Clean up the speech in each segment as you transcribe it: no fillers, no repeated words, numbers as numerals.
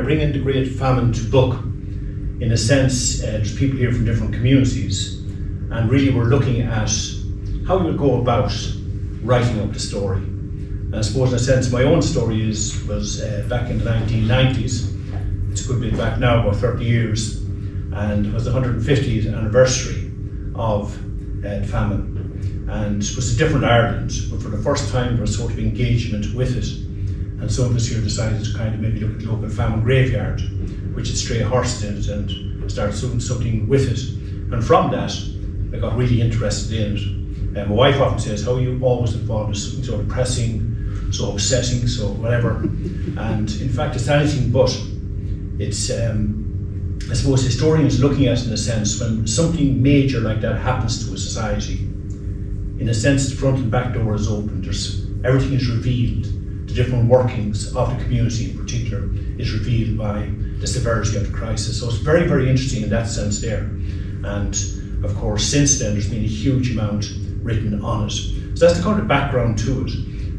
Bringing the Great Famine to book, in a sense, there's people here from different communities, and really we're looking at how you would go about writing up the story. And I suppose in a sense my own story was back in the 1990s. It's a good bit back now, about 30 years, and it was the 150th anniversary of the famine. And it was a different Ireland, but for the first time there was sort of engagement with it. And some of us here decided to kind of maybe look at the local famine graveyard, which had stray horses in it, and started doing something with it. And from that, I got really interested in it. My wife often says, how are you always involved in something so depressing, so upsetting, so whatever. And in fact, it's anything but. It's, I suppose historians looking at it in a sense, when something major like that happens to a society, in a sense the front and back door is opened, everything is revealed. The different workings of the community in particular is revealed by the severity of the crisis. So it's very, very interesting in that sense there. And of course, since then, there's been a huge amount written on it. So that's the kind of background to it.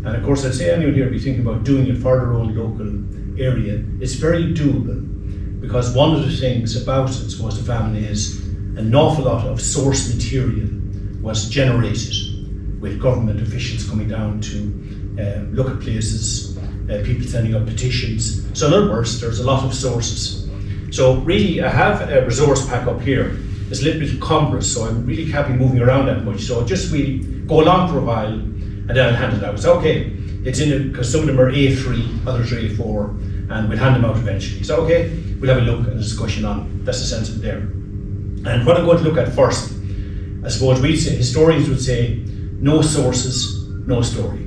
And of course, I'd say anyone here would be thinking about doing it for their own local area. It's very doable, because one of the things about it, I suppose, the famine is an awful lot of source material was generated with government officials coming down to look at places, people sending up petitions. So in other words, there's a lot of sources. So really, I have a resource pack up here. It's a little bit cumbrous, so I really can't be moving around that much. So just we go along for a while, and then I'll hand it out. It's okay. It's in it because some of them are A3, others are A4, and we'll hand them out eventually. So okay, we'll have a look and a discussion on it. That's the sense of it there. And what I'm going to look at first, I suppose historians would say, no sources, no story.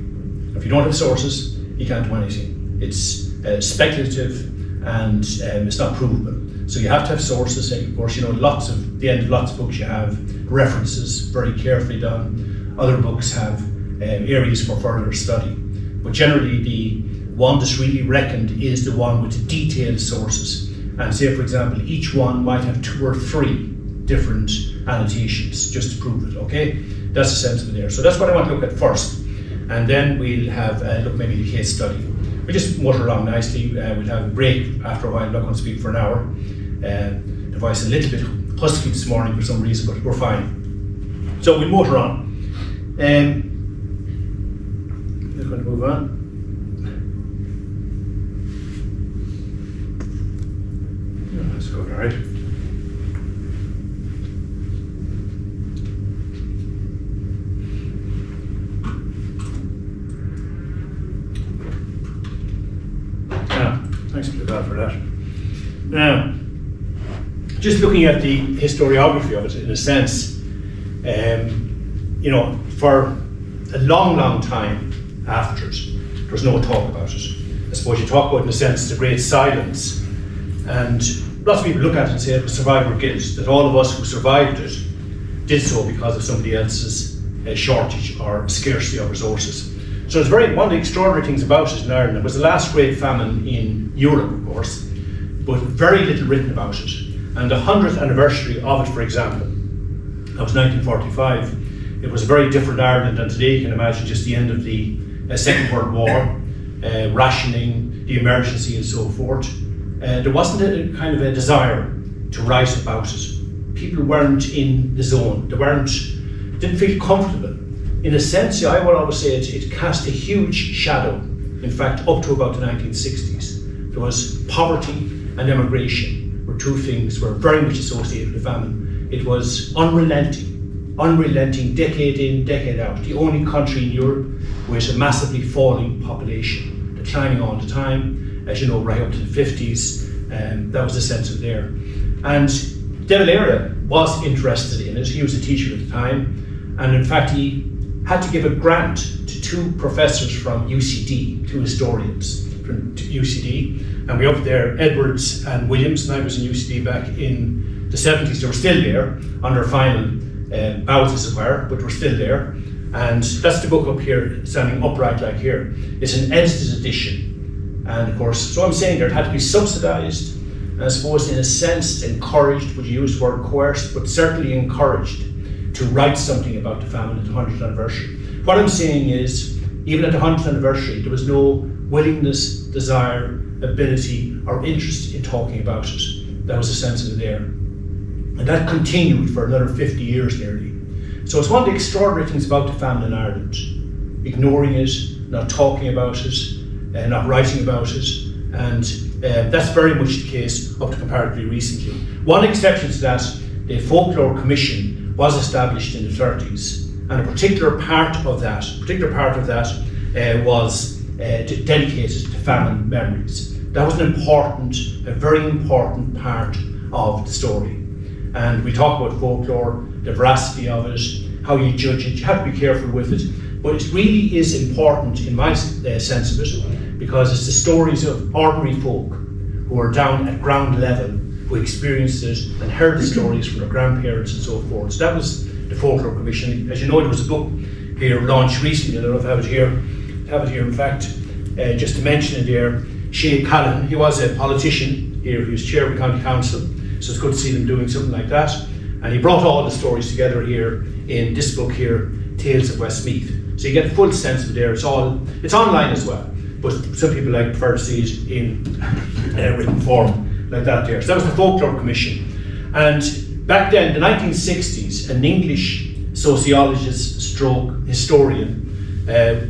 If you don't have sources, you can't do anything. It's speculative and it's not provable. So you have to have sources. Of course, you know, at the end of lots of books you have references, very carefully done. Other books have areas for further study. But generally the one that's really reckoned is the one with the detailed sources. And say, for example, each one might have 2 or 3 different annotations just to prove it, okay? That's the sense of it there. So that's what I want to look at first. And then we'll have a look maybe at the case study. We just motor along nicely. We'll have a break after a while. I'm not going to speak for an hour. The voice is a little bit husky this morning for some reason, but we're fine. So we'll motor on. We're going to move on. That's good, all right. Thanks for that. Now, just looking at the historiography of it, in a sense, you know, for a long, long time after it, there was no talk about it. I suppose you talk about, in a sense, the great silence, and lots of people look at it and say it was survivor guilt, that all of us who survived it did so because of somebody else's shortage or scarcity of resources. So it's one of the extraordinary things about it in Ireland. It was the last great famine in Europe, of course, but very little written about it. And the 100th anniversary of it, for example, that was 1945. It was a very different Ireland than today. You can imagine just the end of the Second World War, rationing, the emergency and so forth. There wasn't a kind of a desire to write about it. People weren't in the zone. Didn't feel comfortable. In a sense, I would always say it cast a huge shadow, in fact, up to about the 1960s. There was poverty and emigration were 2 things were very much associated with the famine. It was unrelenting, decade in, decade out. The only country in Europe with a massively falling population, declining all the time, as you know, right up to the 50s. That was the sense of there. And De Valera was interested in it. He was a teacher at the time, and in fact, he had to give a grant to 2 professors from UCD, 2 historians from UCD, and we up there, Edwards and Williams, and I was in UCD back in the 70s. They were still there on their final bouts, as it were, but we're still there. And that's the book up here, standing upright like here. It's an edited edition. And of course, so I'm saying there, it had to be subsidized, and I suppose in a sense encouraged, would you use the word coerced, but certainly encouraged to write something about the famine at the 100th anniversary. What I'm saying is, even at the 100th anniversary, there was no willingness, desire, ability, or interest in talking about it. That was a sense of it there. And that continued for another 50 years nearly. So it's one of the extraordinary things about the famine in Ireland. Ignoring it, not talking about it, not writing about it, and that's very much the case up to comparatively recently. One exception to that, the Folklore Commission was established in the 30s, and a particular part of that was dedicated to famine memories. That was a very important part of the story. And we talk about folklore, the veracity of it, how you judge it. You have to be careful with it, but it really is important in my sense of it, because it's the stories of ordinary folk who are down at ground level, who experienced it and heard the stories from their grandparents and so forth. So that was the Folklore Commission. As you know, there was a book here launched recently. I don't know if I have it here. In fact, just to mention it there, Seamus O'Brien, he was a politician here. He was chair of the county council, so it's good to see them doing something like that. And he brought all the stories together here in this book here, Tales of Westmeath. So you get a full sense of it there. It's online as well, but some people prefer to see it in written form like that there. So that was the Folklore Commission. And back then, the 1960s, an English sociologist stroke historian,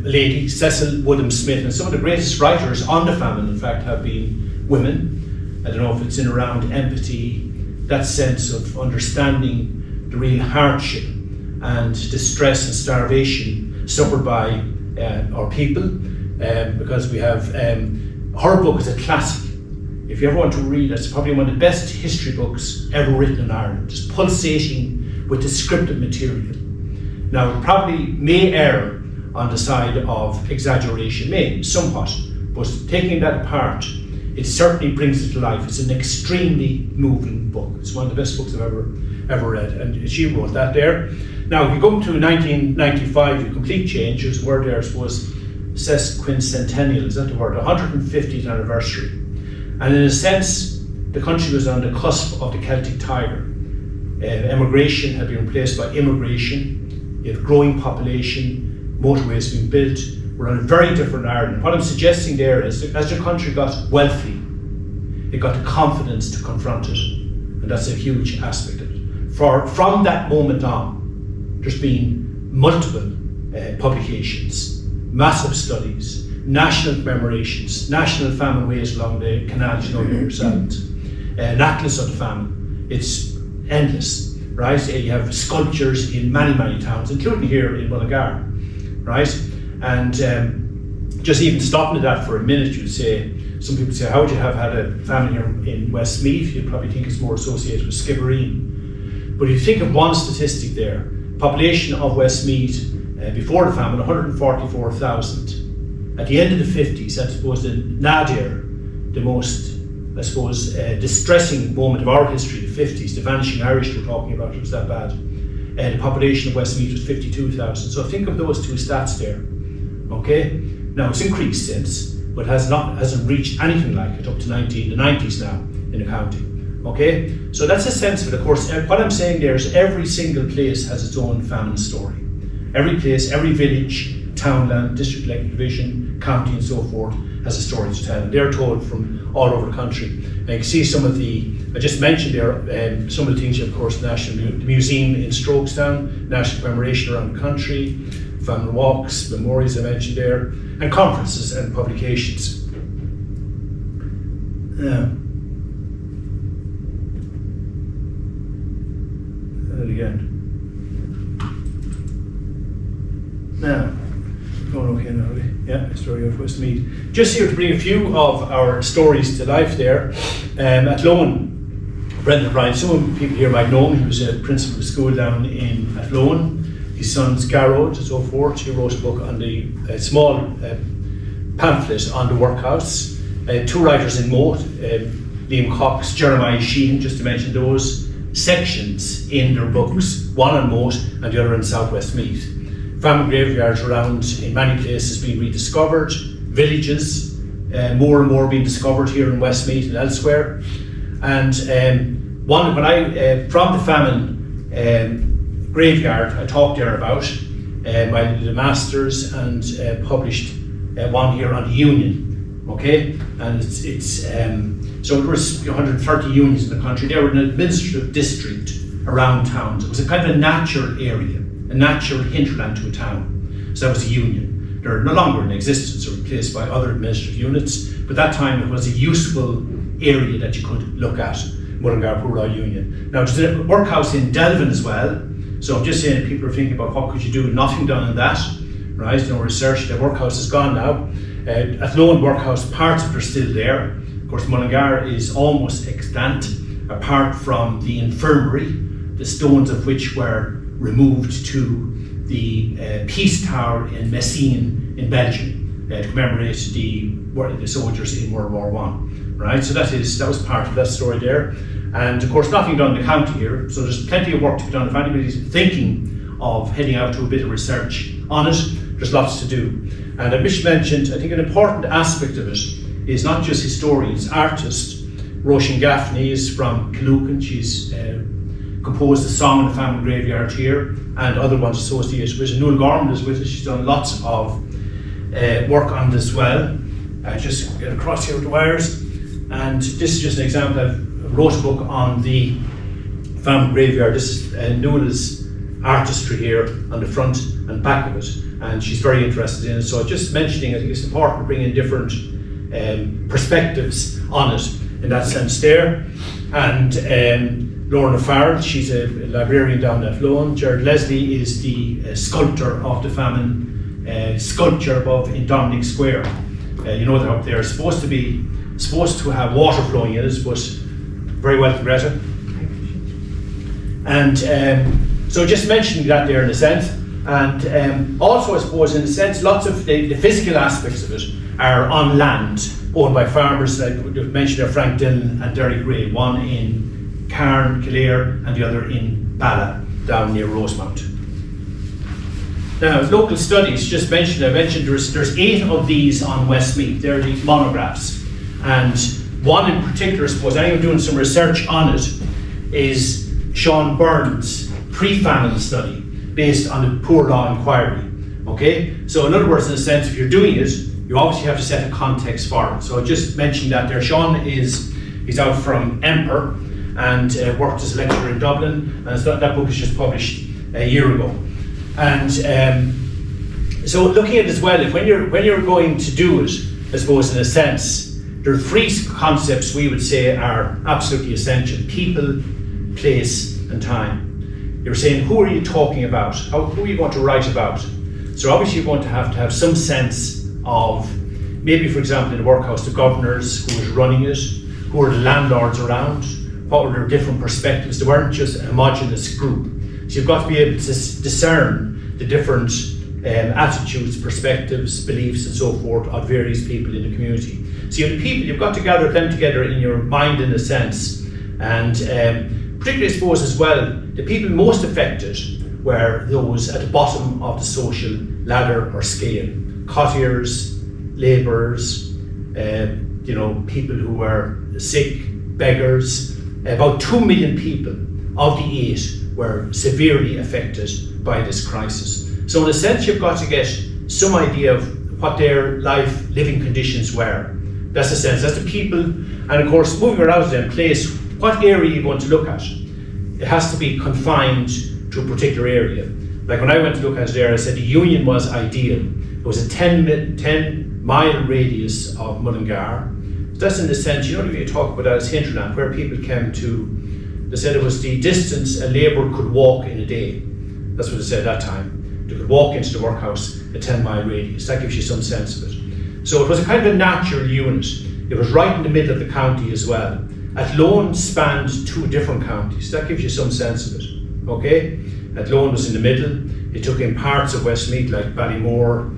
lady, Cecil Woodham Smith, and some of the greatest writers on the famine, in fact, have been women. I don't know if it's in around empathy, that sense of understanding the real hardship and distress and starvation suffered by our people, because we have, her book is a classic. If you ever want to read it, it's probably one of the best history books ever written in Ireland, just pulsating with descriptive material. Now, it probably may err on the side of exaggeration, somewhat, but taking that apart, it certainly brings it to life. It's an extremely moving book. It's one of the best books I've ever read, and she wrote that there. Now, if you go to 1995, a complete change. There's a word there, I suppose, sesquicentennial, is that the word? 150th anniversary. And in a sense, the country was on the cusp of the Celtic Tiger. Emigration had been replaced by immigration. You have growing population, motorways being built. We're on a very different Ireland. What I'm suggesting there is that as the country got wealthy, it got the confidence to confront it. And that's a huge aspect of it. From that moment on, there's been multiple publications, massive studies, national commemorations, national famine ways along the canals, you know yourselves, an atlas of the famine. It's endless, right? You have sculptures in many, many towns, including here in Mullingar, right? And just even stopping at that for a minute, some people say, how would you have had a famine here in Westmeath? You'd probably think it's more associated with Skibbereen. But if you think of one statistic there, population of Westmeath before the famine, 144,000. At the end of the 50s, I suppose the nadir, the most, I suppose, distressing moment of our history, the 50s, the vanishing Irish we're talking about, it was that bad. The population of Westmeath was 52,000. So think of those two stats there. Okay? Now it's increased since, but hasn't reached anything like it up to the 90s now in the county. Okay? So that's a sense of it, of course. What I'm saying there is every single place has its own famine story. Every place, every village, townland, district elected division, county and so forth has a story to tell. They're told from all over the country. And you can see some of I just mentioned there, some of the things, of course, the museum in Strokestown, national commemoration around the country, famine walks, memorials I mentioned there, and conferences and publications. That again. Now, going okay now, are we? Yeah, story of Westmeath. Just here to bring a few of our stories to life there. At Loan, Brendan O'Brien, some people here might know him. He was a principal of school down in Athlone. His son's Garrod and so forth. He wrote a book on the small pamphlet on the workhouse. Two writers in Moat, Liam Cox, Jeremiah Sheehan, just to mention those sections in their books, one on Moat and the other in South Westmeath. Famine graveyards around in many places being rediscovered, villages more and more being discovered here in Westmeath and elsewhere. And from the famine graveyard I talked there about, I did a master's and published one here on the Union, okay? And it's So there was 130 unions in the country. They were an administrative district around towns. It was a kind of a natural area, a natural hinterland to a town. So that was a union. They're no longer in existence or replaced by other administrative units, but that time it was a useful area that you could look at, Mullingar Poor Law Union. Now there's a workhouse in Delvin as well, so I'm just saying people are thinking about what could you do, nothing done in that, right? No research, the workhouse is gone now. Athlone Workhouse, parts of it are still there. Of course, Mullingar is almost extant, apart from the infirmary, the stones of which were removed to the Peace Tower in Messines in Belgium to commemorate the soldiers in World War I. Right, so that was part of that story there. And of course, nothing done in the county here, so there's plenty of work to be done. If anybody's thinking of heading out to a bit of research on it, there's lots to do. And I mentioned, I think an important aspect of it is not just historians, artists. Roisin Gaffney is from Killucan. She's composed the song in the family graveyard here, and other ones associated with it. Nuala Gorman is with us. She's done lots of work on this as well. I just get across here with the wires. And this is just an example. I wrote a book on the family graveyard. This is Nuala's artistry here on the front and back of it, and she's very interested in it. So just mentioning, I think it's important to bring in different perspectives on it in that sense there. And Lorna Farrell, she's a librarian down at Athlone. Gerard Leslie is the sculptor of the famine sculpture above in Dominic Square. You know, they're up there. It's supposed to have water flowing in it, but very well to Greta. And so just mentioning that there in a sense. And also I suppose in a sense lots of the physical aspects of it are on land owned by farmers, like we mentioned there, Frank Dillon and Derry Gray, one in Carn, Kildare, and the other in Bala down near Rosemount. Now, local studies, just mentioned, I mentioned there's 8 of these on Westmeath. They're the monographs. And one in particular, I suppose, anyone doing some research on it, is Sean Byrne's pre-famine study based on the Poor Law Inquiry. Okay? So in other words, in a sense, if you're doing it, you obviously have to set a context for it. So I just mentioned that there. Sean he's out from Emper and worked as a lecturer in Dublin, and that book is just published a year ago. And so looking at it as well, when you're going to do it, I suppose in a sense, there are 3 concepts we would say are absolutely essential: people, place, and time. You're saying, who are you talking about? Who are you going to write about? So obviously you're going to have some sense of, maybe for example in the workhouse, the governors, who was running it, who were the landlords around, what were their different perspectives. They weren't just a homogenous group. So you've got to be able to discern the different attitudes, perspectives, beliefs and so forth of various people in the community. So you have the people, you've got to gather them together in your mind in a sense. And particularly I suppose as well, the people most affected were those at the bottom of the social ladder or scale. Cottiers, labourers, people who were sick, beggars. About 2 million people of the 8 were severely affected by this crisis. So in a sense, you've got to get some idea of what their living conditions were. That's the sense, that's the people. And of course, moving around them, place, what area are you going to look at? It has to be confined to a particular area. Like when I went to look at it there, I said the union was ideal. It was a 10-mile radius of Mullingar. That's in the sense, if you talk about that as hinterland, where people came to, they said it was the distance a labourer could walk in a day. That's what they said at that time. They could walk into the workhouse a 10-mile radius. That gives you some sense of it. So it was a kind of a natural unit. It was right in the middle of the county as well. Athlone spanned 2 different counties. That gives you some sense of it. Okay? Athlone was in the middle. It took in parts of Westmeath like Ballymore,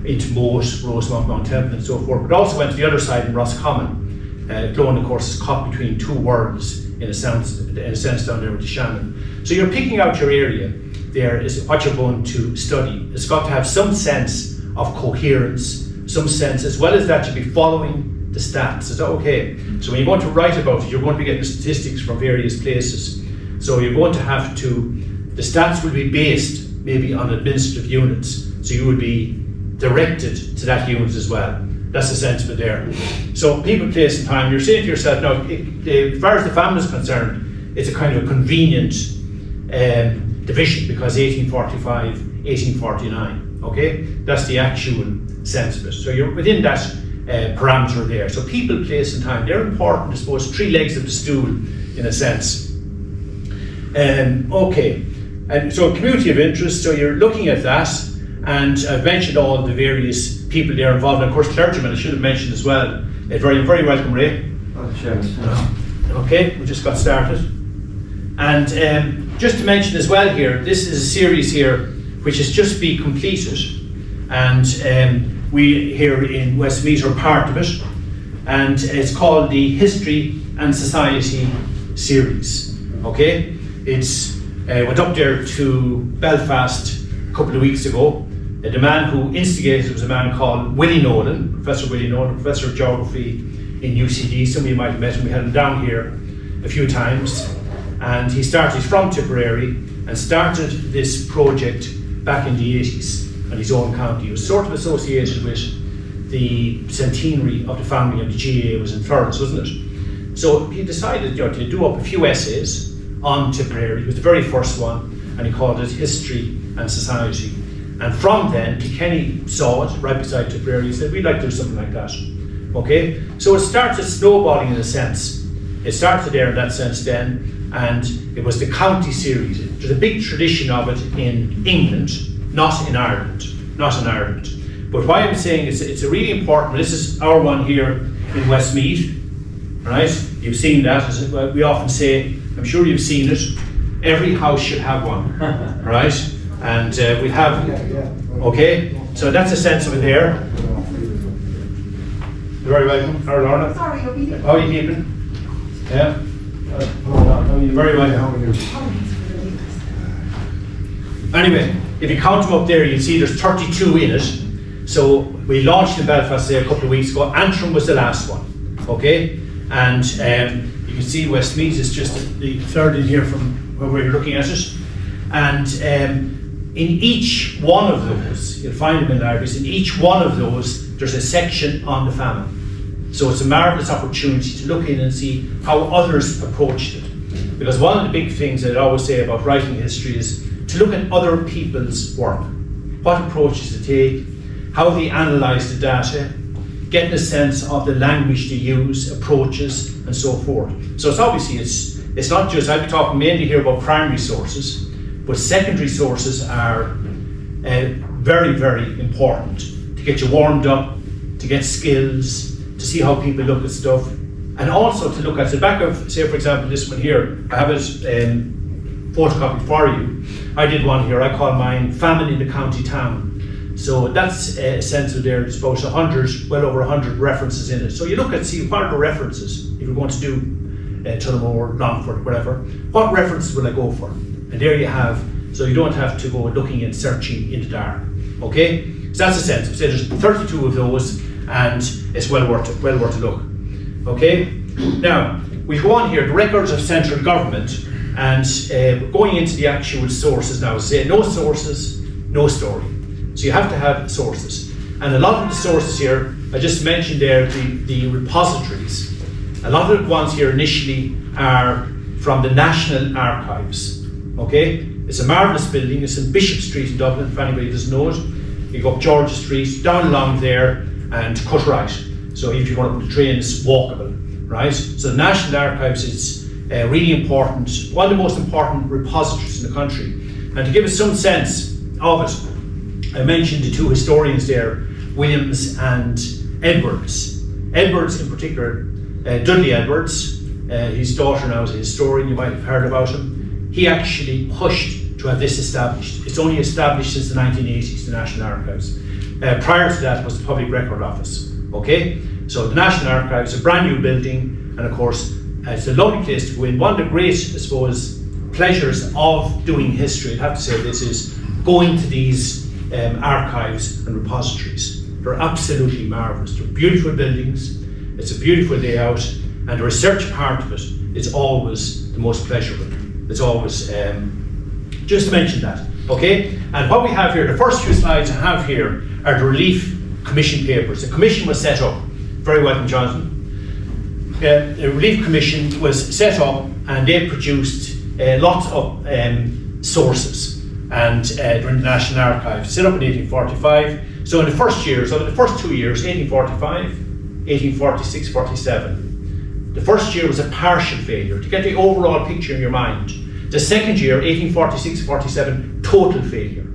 into Moat, Rosemount, Mount Temple and so forth, but also went to the other side in Roscommon. Athlone, of course, is caught between 2 worlds in a sense down there with the Shannon. So you're picking out your area. There is what you're going to study. It's got to have some sense of coherence, some sense, as well as that you'll be following the stats. Is that okay? So when you're going to write about it, you're going to be getting statistics from various places. So you're going to have to, the stats will be based maybe on administrative units. So you will be directed to that unit as well. That's the sense of it there. So people, place and time, you're saying to yourself, now, as far as the famine is concerned, it's a kind of a convenient division, because 1845, 1849, okay? That's the actual sense of it. So you're within that parameter there. So people, place and time, they're important, I suppose, three legs of the stool, in a sense. Okay, and so community of interest, so you're looking at that, and I've mentioned all the various people there involved, and of course clergymen I should have mentioned as well. Very, very welcome, Ray. Okay, we just got started. And just to mention as well here, this is a series here which has just been completed, and we here in Westmeath are part of it, and it's called the History and Society series. Okay, it's went up there to Belfast a couple of weeks ago. The man who instigated it was a man called Willie Nolan, Professor Willie Nolan, Professor of Geography in UCD. Some of you might have met him. We had him down here a few times, and he's from Tipperary and started this project back in the 80s on his own county. He was sort of associated with the centenary of the founding of the GAA, was in Florence, wasn't it? So he decided, to do up a few essays on Tipperary. He was the very first one, and he called it History and Society. And from then, Kilkenny saw it right beside Tipperary. He said, we'd like to do something like that. Okay? So it started snowballing in a sense. It started there in that sense then, and it was the county series. There's a big tradition of it in England, not in Ireland. But why I'm saying it's a really important, this is our one here in Westmeath, right? You've seen that, as we often say, I'm sure you've seen it. Every house should have one, right? And we have, okay? So that's a sense of it there. You're very welcome. How are you, Lorna? Sorry, you're reading. How are you keeping? Yeah? You're very welcome. Anyway, if you count them up there, you'll see there's 32 in it. So we launched in Belfast there a couple of weeks ago. Antrim was the last one, okay? And you can see Westmeath is just the third in here from where we're looking at it. And in each one of those, you'll find them in libraries, in each one of those, there's a section on the famine. So it's a marvellous opportunity to look in and see how others approached it. Because one of the big things that I always say about writing history is to look at other people's work. What approaches they take, how they analyse the data, getting a sense of the language they use, approaches, and so forth. So it's obviously, it's not just, I'll be talking mainly here about primary sources, but secondary sources are very, very important to get you warmed up, to get skills, to see how people look at stuff, and also to look at the back of, say for example, this one here. I have it photocopied for you. I did one here, I call mine Famine in the County Town. So that's a sense of there, there's about 100, well over 100 references in it. So you look at, see, what are the references, if you're going to do Tullamore, Longford, whatever, what references will I go for? And there you have, so you don't have to go looking and searching in the dark, okay? So that's the sense. So there's 32 of those, and it's well worth a look, okay? Now, we go on here, the records of central government, and going into the actual sources now, say no sources, no story. So you have to have sources. And a lot of the sources here, I just mentioned there, the repositories. A lot of the ones here initially are from the National Archives, okay? It's a marvellous building, it's in Bishop Street in Dublin, if anybody doesn't know it. You go up George Street, down along there, and cut right. So if you want to put the train, it's walkable, right? So the National Archives is really important, one of the most important repositories in the country. And to give us some sense of it, I mentioned the two historians there, Williams and Edwards. Edwards in particular, Dudley Edwards, his daughter now is a historian, you might have heard about him. He actually pushed to have this established. It's only established since the 1980s, the National Archives. Prior to that was the Public Record Office, okay? So the National Archives, a brand new building, and of course, it's a lovely place to go in. One of the great, I suppose, pleasures of doing history, I'd have to say this, is going to these archives and repositories. They're absolutely marvellous. They're beautiful buildings, it's a beautiful layout, and the research part of it is always the most pleasurable. It's always, just to mention that, okay? And what we have here, the first few slides I have here are the relief commission papers. A commission was set up. Very welcome, Jonathan. The Relief Commission was set up, and they produced lots of sources and during the National Archives, set up in 1845. So in the first 2 years, 1845, 1846, 47, the first year was a partial failure, to get the overall picture in your mind. The second year, 1846, 47, total failure.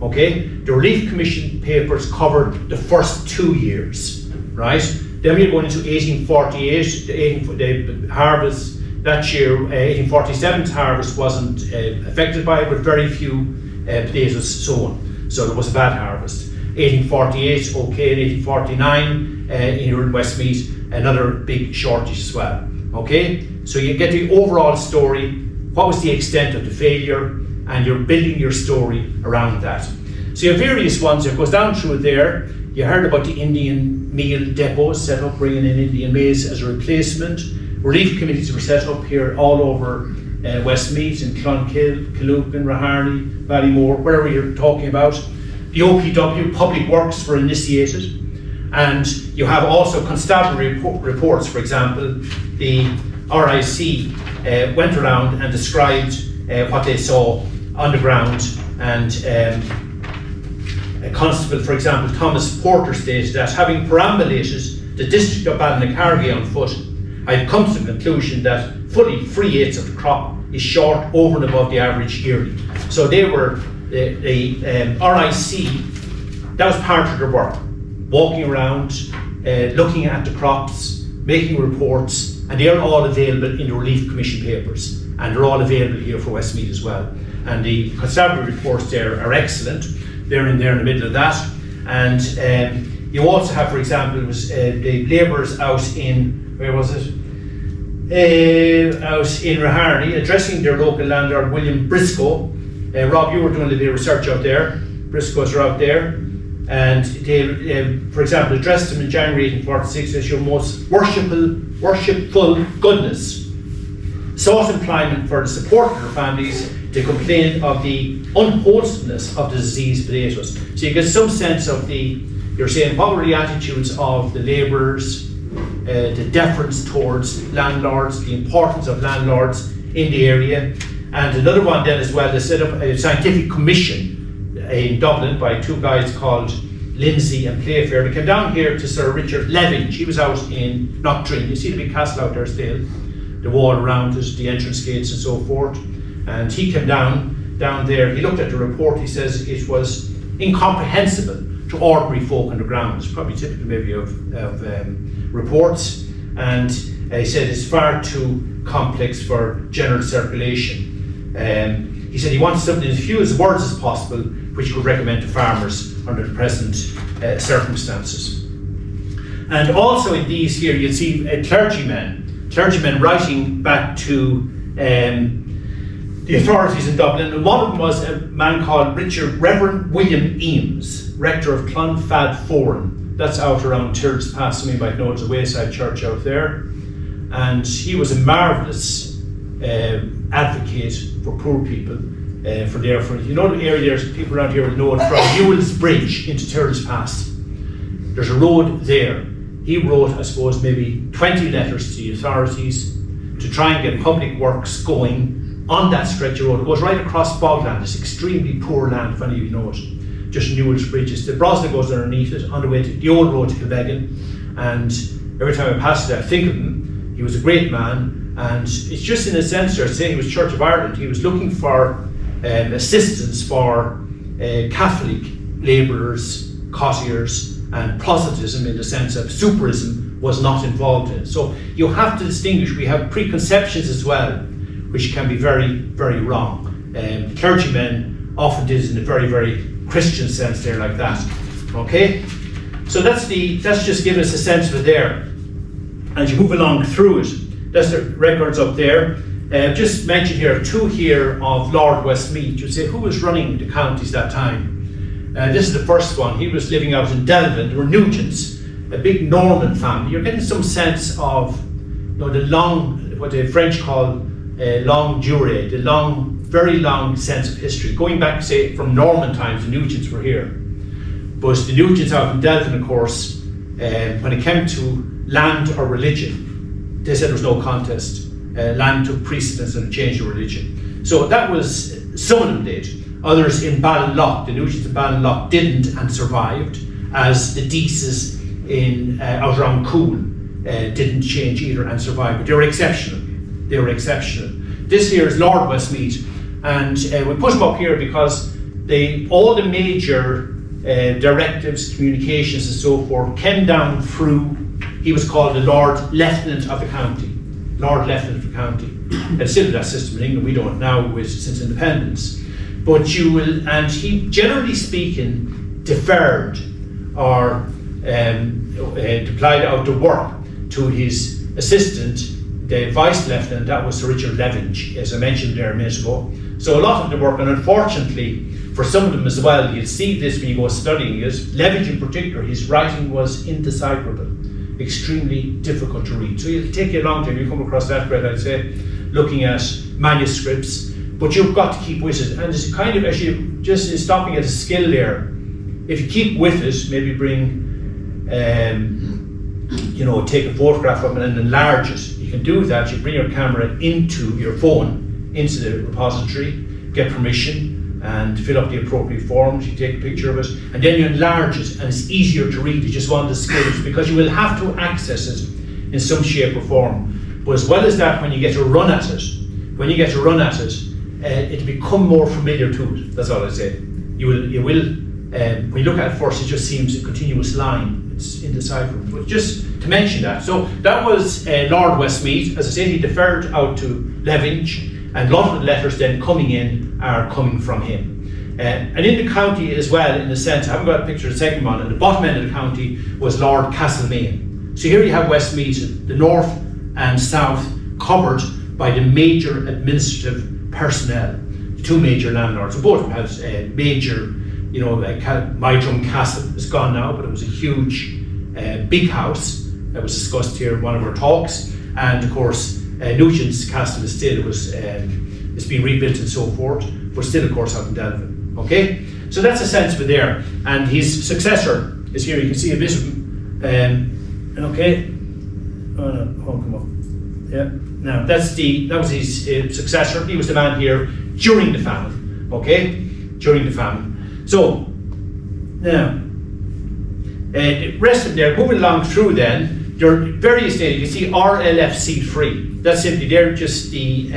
Okay? The Relief Commission papers covered the first 2 years, right? Then we're going into 1848, the harvest. That year, 1847's harvest wasn't affected by it, but very few potatoes sown. So there was a bad harvest. 1848, okay, and 1849, here in Westmeath, another big shortage as well. Okay, so you get the overall story, what was the extent of the failure, and you're building your story around that. So you have various ones, it goes down through there. You heard about the Indian meal depots set up, bringing in Indian maize as a replacement. Relief committees were set up here all over Westmeath, in Clonkill, Killucan, Raharney, Ballymore, wherever you're talking about. The OPW, Public Works, were initiated. And you have also constabulary reports, for example. The RIC went around and described what they saw on the ground. And a constable, for example, Thomas Porter, stated that, having perambulated the district of Ballinaccargy on foot, I have come to the conclusion that fully 3/8 of the crop is short over and above the average yearly. So they were, the RIC, that was part of their work, walking around, looking at the crops, making reports, and they're all available in the Relief Commission papers, and they're all available here for Westmeath as well. And the constabulary reports there are excellent. They're in there in the middle of that. And you also have, for example, it was the labourers out in, where was it? Out in Raharney, addressing their local landlord, William Briscoe. Rob, you were doing a little bit of research out there. Briscoes are out there. And they, for example, addressed them in January 1846 as your most worshipful goodness. Sought employment for the support of their families to complain of the unwholesomeness of the diseased potatoes. So you get some sense of you're saying, what were the attitudes of the labourers, the deference towards landlords, the importance of landlords in the area. And another one then as well, they set up a scientific commission in Dublin by two guys called Lindsay and Playfair. They came down here to Sir Richard Levin. He was out in Knocktrine. You see the big castle out there still, the wall around it, the entrance gates and so forth. And he came down there, he looked at the report, he says it was incomprehensible to ordinary folk on the ground. It's probably typical maybe of reports. And he said it's far too complex for general circulation. He said he wanted something as few as words as possible, which he could recommend to farmers under the present circumstances. And also in these here, you'll see clergymen writing back to the authorities in Dublin. And one of them was a man called Reverend William Eames, rector of Clonfad-Foran. That's out around Tills Pass. Some of you might know it's a wayside church out there. And he was a marvellous advocate for poor people. You know the area, there's people around here will know it from Ewell's Bridge into Tills Pass. There's a road there. He wrote, I suppose, maybe 20 letters to the authorities to try and get public works going on that stretch of road. It goes right across bogland. It's extremely poor land, if any of you know it. Just Ewell's Bridge. The Brosna goes underneath it on the way to the old road to Kilbeggan. And every time I pass it, I think of him. He was a great man. And it's just in a sense, they're saying he was Church of Ireland. He was looking for assistance for Catholic labourers, cottiers, and Protestantism in the sense of superism was not involved in it. So you have to distinguish. We have preconceptions as well, which can be very, very wrong. Clergymen often did it in a very, very Christian sense there like that. Okay? So that's just giving us a sense of it there. As you move along through it, that's the records up there. Just mention here, two here of Lord Westmeath. You say, who was running the counties that time? This is the first one. He was living out in Delvin. There were Nugents, a big Norman family. You're getting some sense of the long, what the French call longue durée, the long, very long sense of history. Going back, say, from Norman times, the Nugents were here. But the Nugents out in Delvin, of course, when it came to land or religion, they said there was no contest. Land took precedence and changed the religion. So that was, some of them did. Others in Ballinlough, the Nugents in Ballinlough didn't and survived, as the Deases in out around Cool didn't change either and survived. But they were exceptional. They were exceptional. This here is Lord Westmeath, and we put him up here because all the major directives, communications and so forth came down through, he was called the Lord Lieutenant of the county. Lord Lieutenant of the county. It's still that system in England, we don't now since independence. But you will, and he, generally speaking, deferred or applied out the work to his assistant, the Vice Lieutenant, that was Sir Richard Levinge, as I mentioned there a minute ago. So a lot of the work, and unfortunately for some of them as well, you'll see this when you go studying it, Levinge in particular, his writing was indecipherable, extremely difficult to read. So it'll take you a long time, you come across that, Brett, I'd say, looking at manuscripts, but you've got to keep with it. And it's kind of, as you just stopping at a skill there, if you keep with it, maybe bring, take a photograph of it and enlarge it. You can do that. You bring your camera into your phone, into the repository, get permission, and fill up the appropriate forms. You take a picture of it, and then you enlarge it, and it's easier to read. It's just one of the skills, because you will have to access it in some shape or form. But as well as that, when you get to run at it, it'll become more familiar to it. That's all I say. You will. When you look at it first, it just seems a continuous line. It's indecipherable. But just to mention that. So that was Lord Westmeath. As I said, he deferred out to Levinge, and a lot of the letters then coming in are coming from him. And in the county as well, in a sense, I haven't got a picture of the second one, and the bottom end of the county was Lord Castlemaine. So here you have Westmeath, the north and south, covered by the major administrative personnel, the two major landlords. So both of them had major, Mydrum Castle is gone now, but it was a huge, big house that was discussed here in one of our talks. And of course, Nugent's Castle is still, it's been rebuilt and so forth, but still, of course, out in Delvin. Okay, so that's a sense of it there. And his successor is here. You can see a bit of him. Okay, oh no, won't come up. Yeah. Now that was his successor. He was the man here during the famine. Okay, during the famine. So now the rest of them, moving along through then, there are various data. You see RLFC3. That's simply, they're just the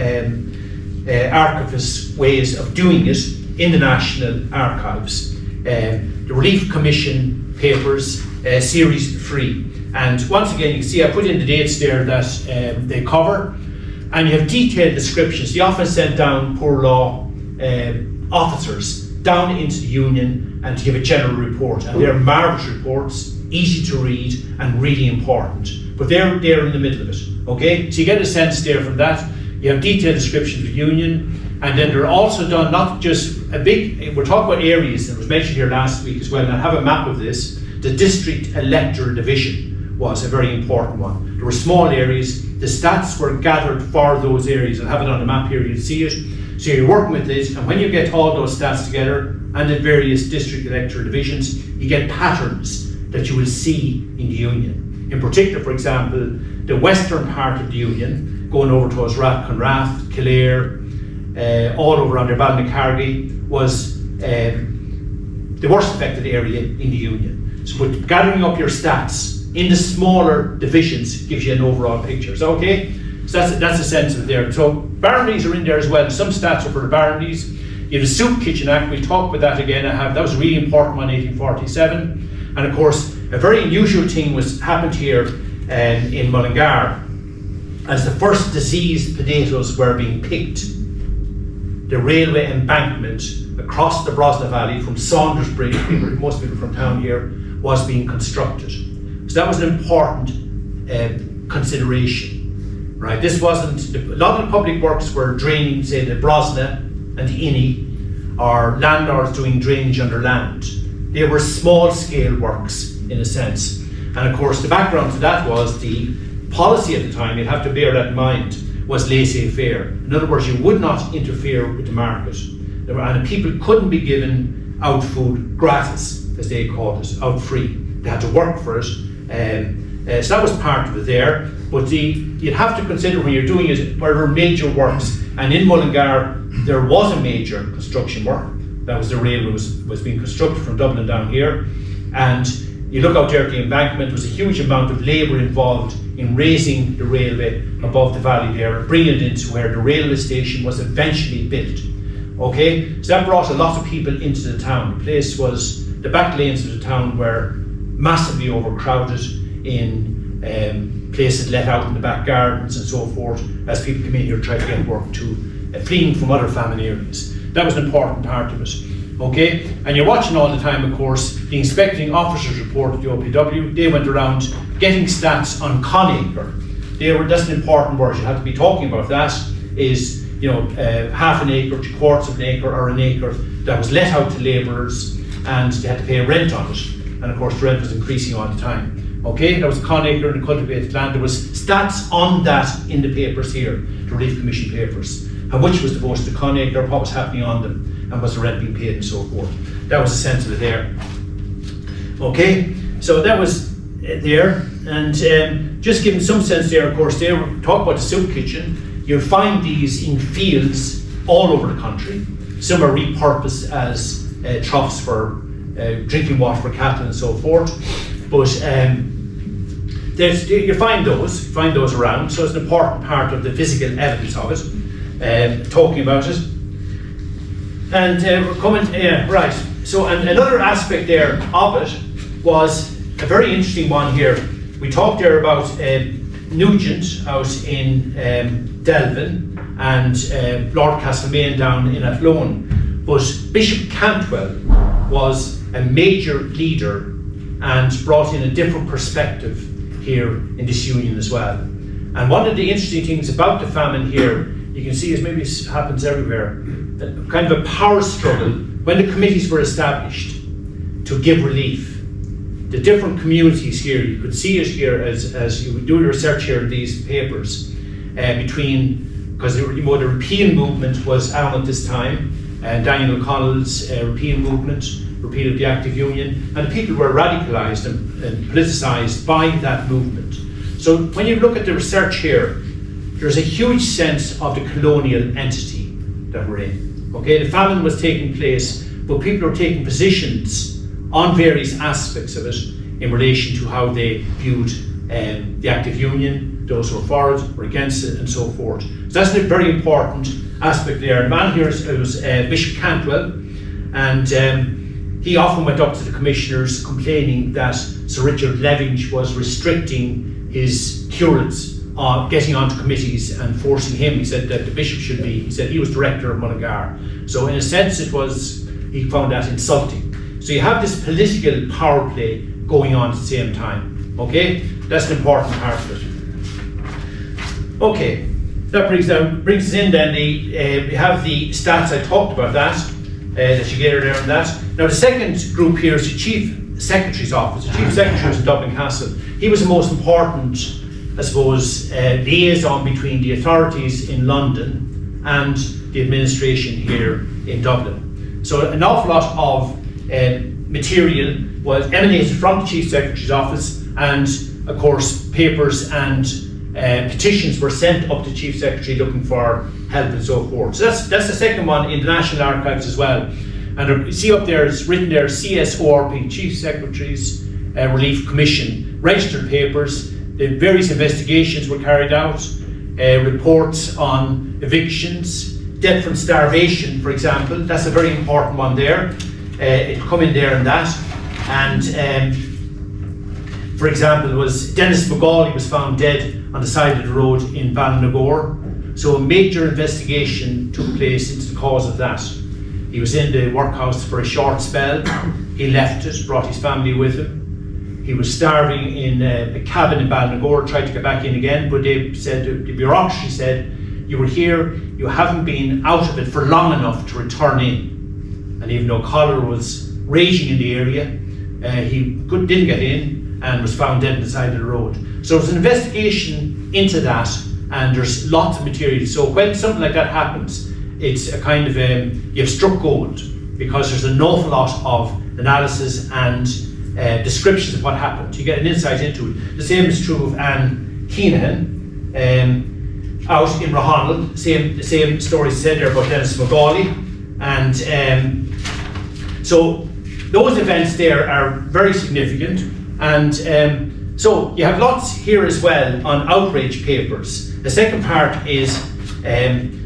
archivist's ways of doing it in the National Archives. The Relief Commission papers, series 3. And once again, you can see I put in the dates there that they cover, and you have detailed descriptions. They often sent down poor law officers down into the Union and to give a general report. And they're marvellous reports, easy to read and really important. But they're in the middle of it. Okay, so you get a sense there from that. You have detailed descriptions of the Union, and then they're also done not just we're talking about areas, and it was mentioned here last week as well, and I have a map of this. The district electoral division was a very important one. There were small areas, the stats were gathered for those areas. I'll have it on the map here, you'll see it. So you're working with this, and when you get all those stats together, and the various district electoral divisions, you get patterns that you will see in the Union. In particular, for example, the western part of the Union, going over towards Rathconrath, Kildare, all over under Ballynacargy, was the worst affected area in the Union. So but gathering up your stats in the smaller divisions gives you an overall picture. So okay, so that's the sense of it there. So baronies are in there as well. Some stats are for the baronies. You have the Soup Kitchen Act, we'll talk about that again. That was a really important one, 1847. And of course, a very unusual thing happened here in Mullingar. As the first diseased potatoes were being picked, the railway embankment across the Brosna Valley from Saunders Bridge, most people from town here, was being constructed. So that was an important consideration, right? This wasn't, a lot of the public works were draining, say, the Brosna and the Inny, or landlords doing drainage under land. They were small scale works in a sense. And of course the background to that was the policy at the time, you'd have to bear that in mind, was laissez-faire. In other words, you would not interfere with the market. And people couldn't be given out food gratis. as they called it, out free. They had to work for it. So that was part of it there. But you'd have to consider when you're doing it, where there are major works. And in Mullingar, there was a major construction work. That was the railway was being constructed from Dublin down here. And you look out there at the embankment, there was a huge amount of labour involved in raising the railway above the valley there and bringing it into where the railway station was eventually built. Okay, so that brought a lot of people into the town. The back lanes of the town were massively overcrowded in places let out in the back gardens and so forth, as people come in here to try to get work fleeing from other famine areas. That was an important part of it. Okay, and you're watching all the time, of course, the inspecting officers report at the OPW. They went around getting stats on conacre. That's an important word. You have to be talking about that. Is half an acre, 3/4 of an acre, or an acre that was let out to labourers, and they had to pay a rent on it. And of course, the rent was increasing all the time. Okay, that was a conacre in the cultivated land. There was stats on that in the papers here, the Relief Commission papers. How much was devoted to conacre, what was happening on them, and was the rent being paid, and so forth. That was the sense of it there. Okay, so that was there, and just giving some sense there, of course, there, talk about the soup kitchen. You'll find these in fields all over the country. Some are repurposed as troughs for drinking water for cattle and so forth. But you find those around, so it's an important part of the physical evidence of it, talking about it. And we're coming, right, so and another aspect there of it was a very interesting one here. We talked there about Nugent out in Delvin and Lord Castlemaine down in Athlone. But Bishop Cantwell was a major leader and brought in a different perspective here in this union as well. And one of the interesting things about the famine here, you can see, is maybe it happens everywhere, kind of a power struggle when the committees were established to give relief. The different communities here, you could see it here as you would do the research here in these papers, because the repeal movement was out at this time, Daniel O'Connell's repeal movement, repeal of the Active Union, and people were radicalised and politicised by that movement. So when you look at the research here, there's a huge sense of the colonial entity that we're in. Okay, the famine was taking place, but people were taking positions on various aspects of it in relation to how they viewed the Active Union, those who were for it, or against it, and so forth. So that's a very important aspect there. The man here was Bishop Cantwell, and he often went up to the commissioners complaining that Sir Richard Levinge was restricting his curates getting onto committees and forcing him. He said that the bishop should be, he said he was director of Mullingar. So in a sense he found that insulting. So you have this political power play going on at the same time. Okay, that's an important part of it. Okay, that brings us in then, we have the stats. I talked about that you get there on that. Now the second group here is the Chief Secretary's office. The Chief Secretary was in Dublin Castle. He was the most important, I suppose, liaison between the authorities in London and the administration here in Dublin. So an awful lot of material was emanated from the Chief Secretary's office, and of course papers and petitions were sent up to the Chief Secretary looking for help and so forth. So that's the second one in the National Archives as well. And you see up there, it's written there, CSORP, Chief Secretary's Relief Commission, registered papers. The various investigations were carried out, reports on evictions, death from starvation, for example. That's a very important one there. It'll come in there and that. And for example, it was Dennis McGauley was found dead on the side of the road in Ballynagore. So a major investigation took place into the cause of that. He was in the workhouse for a short spell. He left it, brought his family with him. He was starving in a cabin in Ballynagore, tried to get back in again, but they said, the bureaucracy said, you were here, you haven't been out of it for long enough to return in. And even though cholera was raging in the area, he didn't get in and was found dead on the side of the road. So there's an investigation into that, and there's lots of material. So when something like that happens, it's a kind of, you have struck gold. because there's an awful lot of analysis and descriptions of what happened. You get an insight into it. The same is true of Anne Keenan, out in Rahonald. The same story said there about Dennis Macaulay. And so those events there are very significant. And so you have lots here as well on outrage papers. The second part is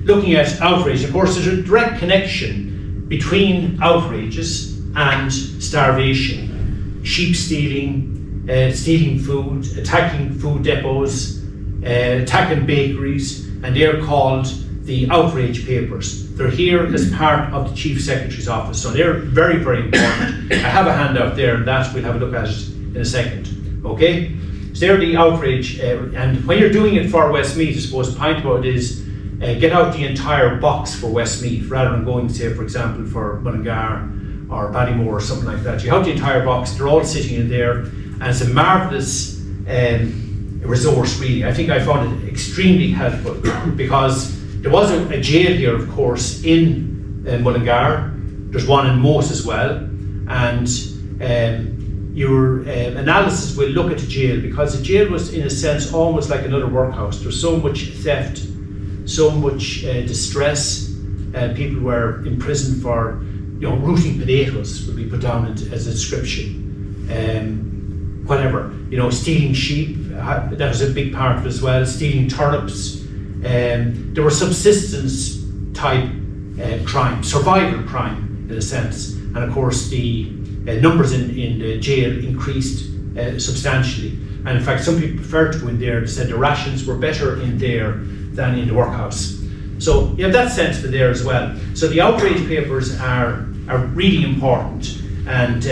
looking at outrage. Of course, there's a direct connection between outrages and starvation. Sheep stealing, stealing food, attacking food depots, attacking bakeries, and they're called the outrage papers. They're here as part of the Chief Secretary's office, so they're very, very important. I have a handout there and that we'll have a look at it in a second. Okay? So they're the outrage, and when you're doing it for Westmeath, I suppose the point about it is get out the entire box for Westmeath rather than going, say, for example, for Mullingar or Ballymore or something like that. You have the entire box, they're all sitting in there, and it's a marvellous resource, really. I think I found it extremely helpful because there was a jail here, of course, in Mullingar. There's one in Moss as well, and your analysis will look at the jail, because the jail was, in a sense, almost like another workhouse. There's so much theft, so much distress. People were imprisoned for, rooting potatoes would be put down as a description. Whatever, stealing sheep, that was a big part of it as well. Stealing turnips. There were subsistence type crime, survival crime in a sense, and of course the numbers in the jail increased substantially. And in fact, some people preferred to go in there. They said the rations were better in there than in the workhouse. So you have that sense of it there as well. So the outrage papers are really important, and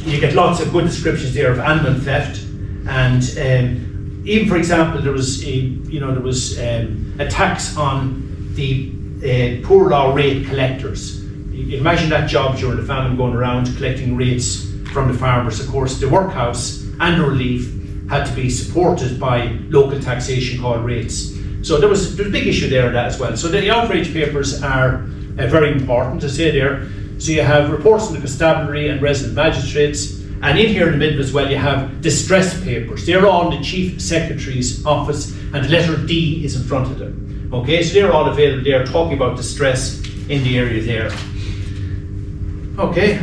you get lots of good descriptions there of animal theft, and even, for example, there was attacks on the poor law rate collectors. You imagine that job during the famine, going around collecting rates from the farmers. Of course, the workhouse and the relief had to be supported by local taxation called rates. So there's a big issue there in that as well. So the outrage papers are very important to say there. So you have reports from the constabulary and resident magistrates, and in here in the middle as well you have distress papers. They're all in the Chief Secretary's office, and the letter D is in front of them. Okay, so they're all available there, talking about distress in the area there. Okay,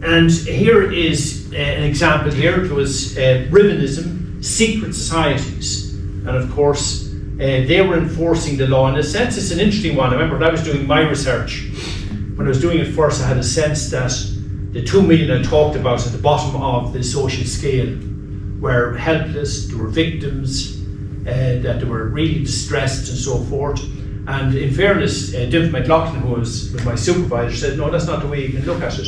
and here is an example here. It was Ribbonism, secret societies, and of course they were enforcing the law. In a sense, it's an interesting one. I remember when I was doing my research, when I was doing it first, I had a sense that the 2 million I talked about at the bottom of the social scale were helpless, they were victims, that they were really distressed and so forth. And in fairness, Dimp McLaughlin, who was my supervisor, said, no, that's not the way you can look at it.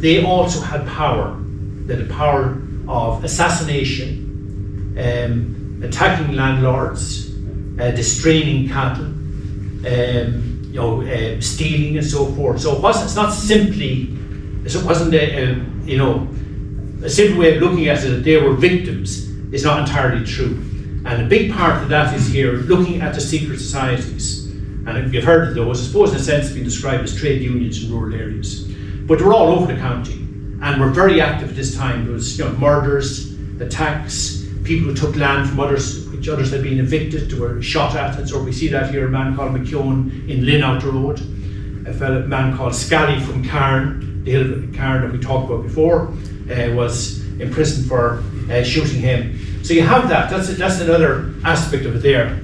They also had power. They had the power of assassination, attacking landlords, distraining cattle, stealing and so forth. So it wasn't a simple way of looking at it that they were victims is not entirely true. And a big part of that is here looking at the secret societies. And you've heard of those, I suppose in a sense being described as trade unions in rural areas. But they were all over the county and were very active at this time. There was murders, attacks, people who took land from others, which others had been evicted, were shot at. And so we see that here, a man called McKeown in Lynn out the road, a man called Scally from Cairn, the hill of Cairn that we talked about before, was imprisoned for shooting him. So you have that, that's another aspect of it there.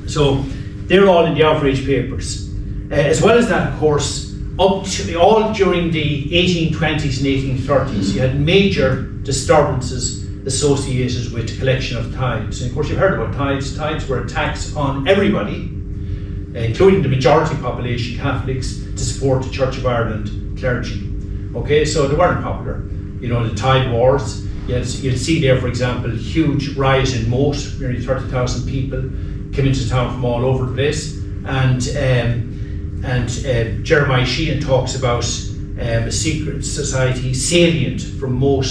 So they're all in the outrage papers. As well as that, of course, all during the 1820s and 1830s, you had major disturbances associated with the collection of tithes. And of course you've heard about tithes. Tithes were a tax on everybody, including the majority population, Catholics, to support the Church of Ireland clergy. Okay, so they weren't popular. The tithe wars, you'd see there, for example, huge riot in Moat, nearly 30,000 people came into town from all over the place. And Jeremiah Sheehan talks about a secret society salient from Moat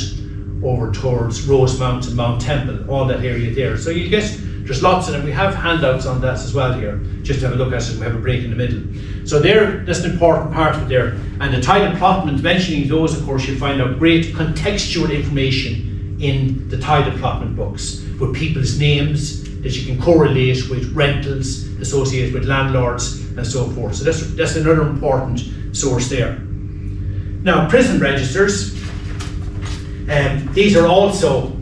over towards Rosemount and Mount Temple, all that area there. So you get There's lots of them. We have handouts on that as well here, just to have a look at it. We have a break in the middle. So that's an important part of it there. And the title plotment, mentioning those, of course, you'll find out great contextual information in the title plotment books, with people's names that you can correlate with rentals associated with landlords and so forth. So that's another important source there. Now, prison registers. These are also,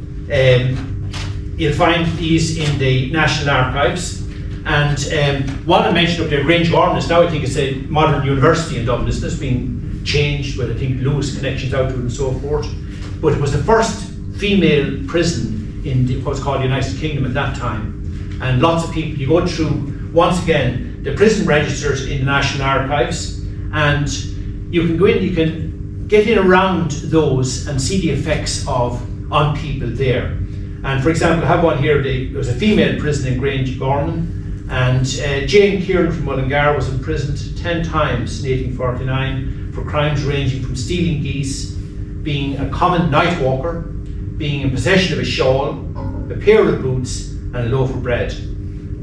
you'll find these in the National Archives. And what I mentioned up there, Grangegorman, is now I think it's a modern university in Dublin. It's being changed with, I think, Lewis connections out to it and so forth. But it was the first female prison in what's called the United Kingdom at that time. And lots of people, you go through, once again, the prison registers in the National Archives, and you can go in, you can get in around those and see the effects on people there. And for example, I have one here, there was a female prison in Grangegorman, and Jane Kieran from Mullingar was imprisoned 10 times in 1849 for crimes ranging from stealing geese, being a common night walker, being in possession of a shawl, a pair of boots, and a loaf of bread.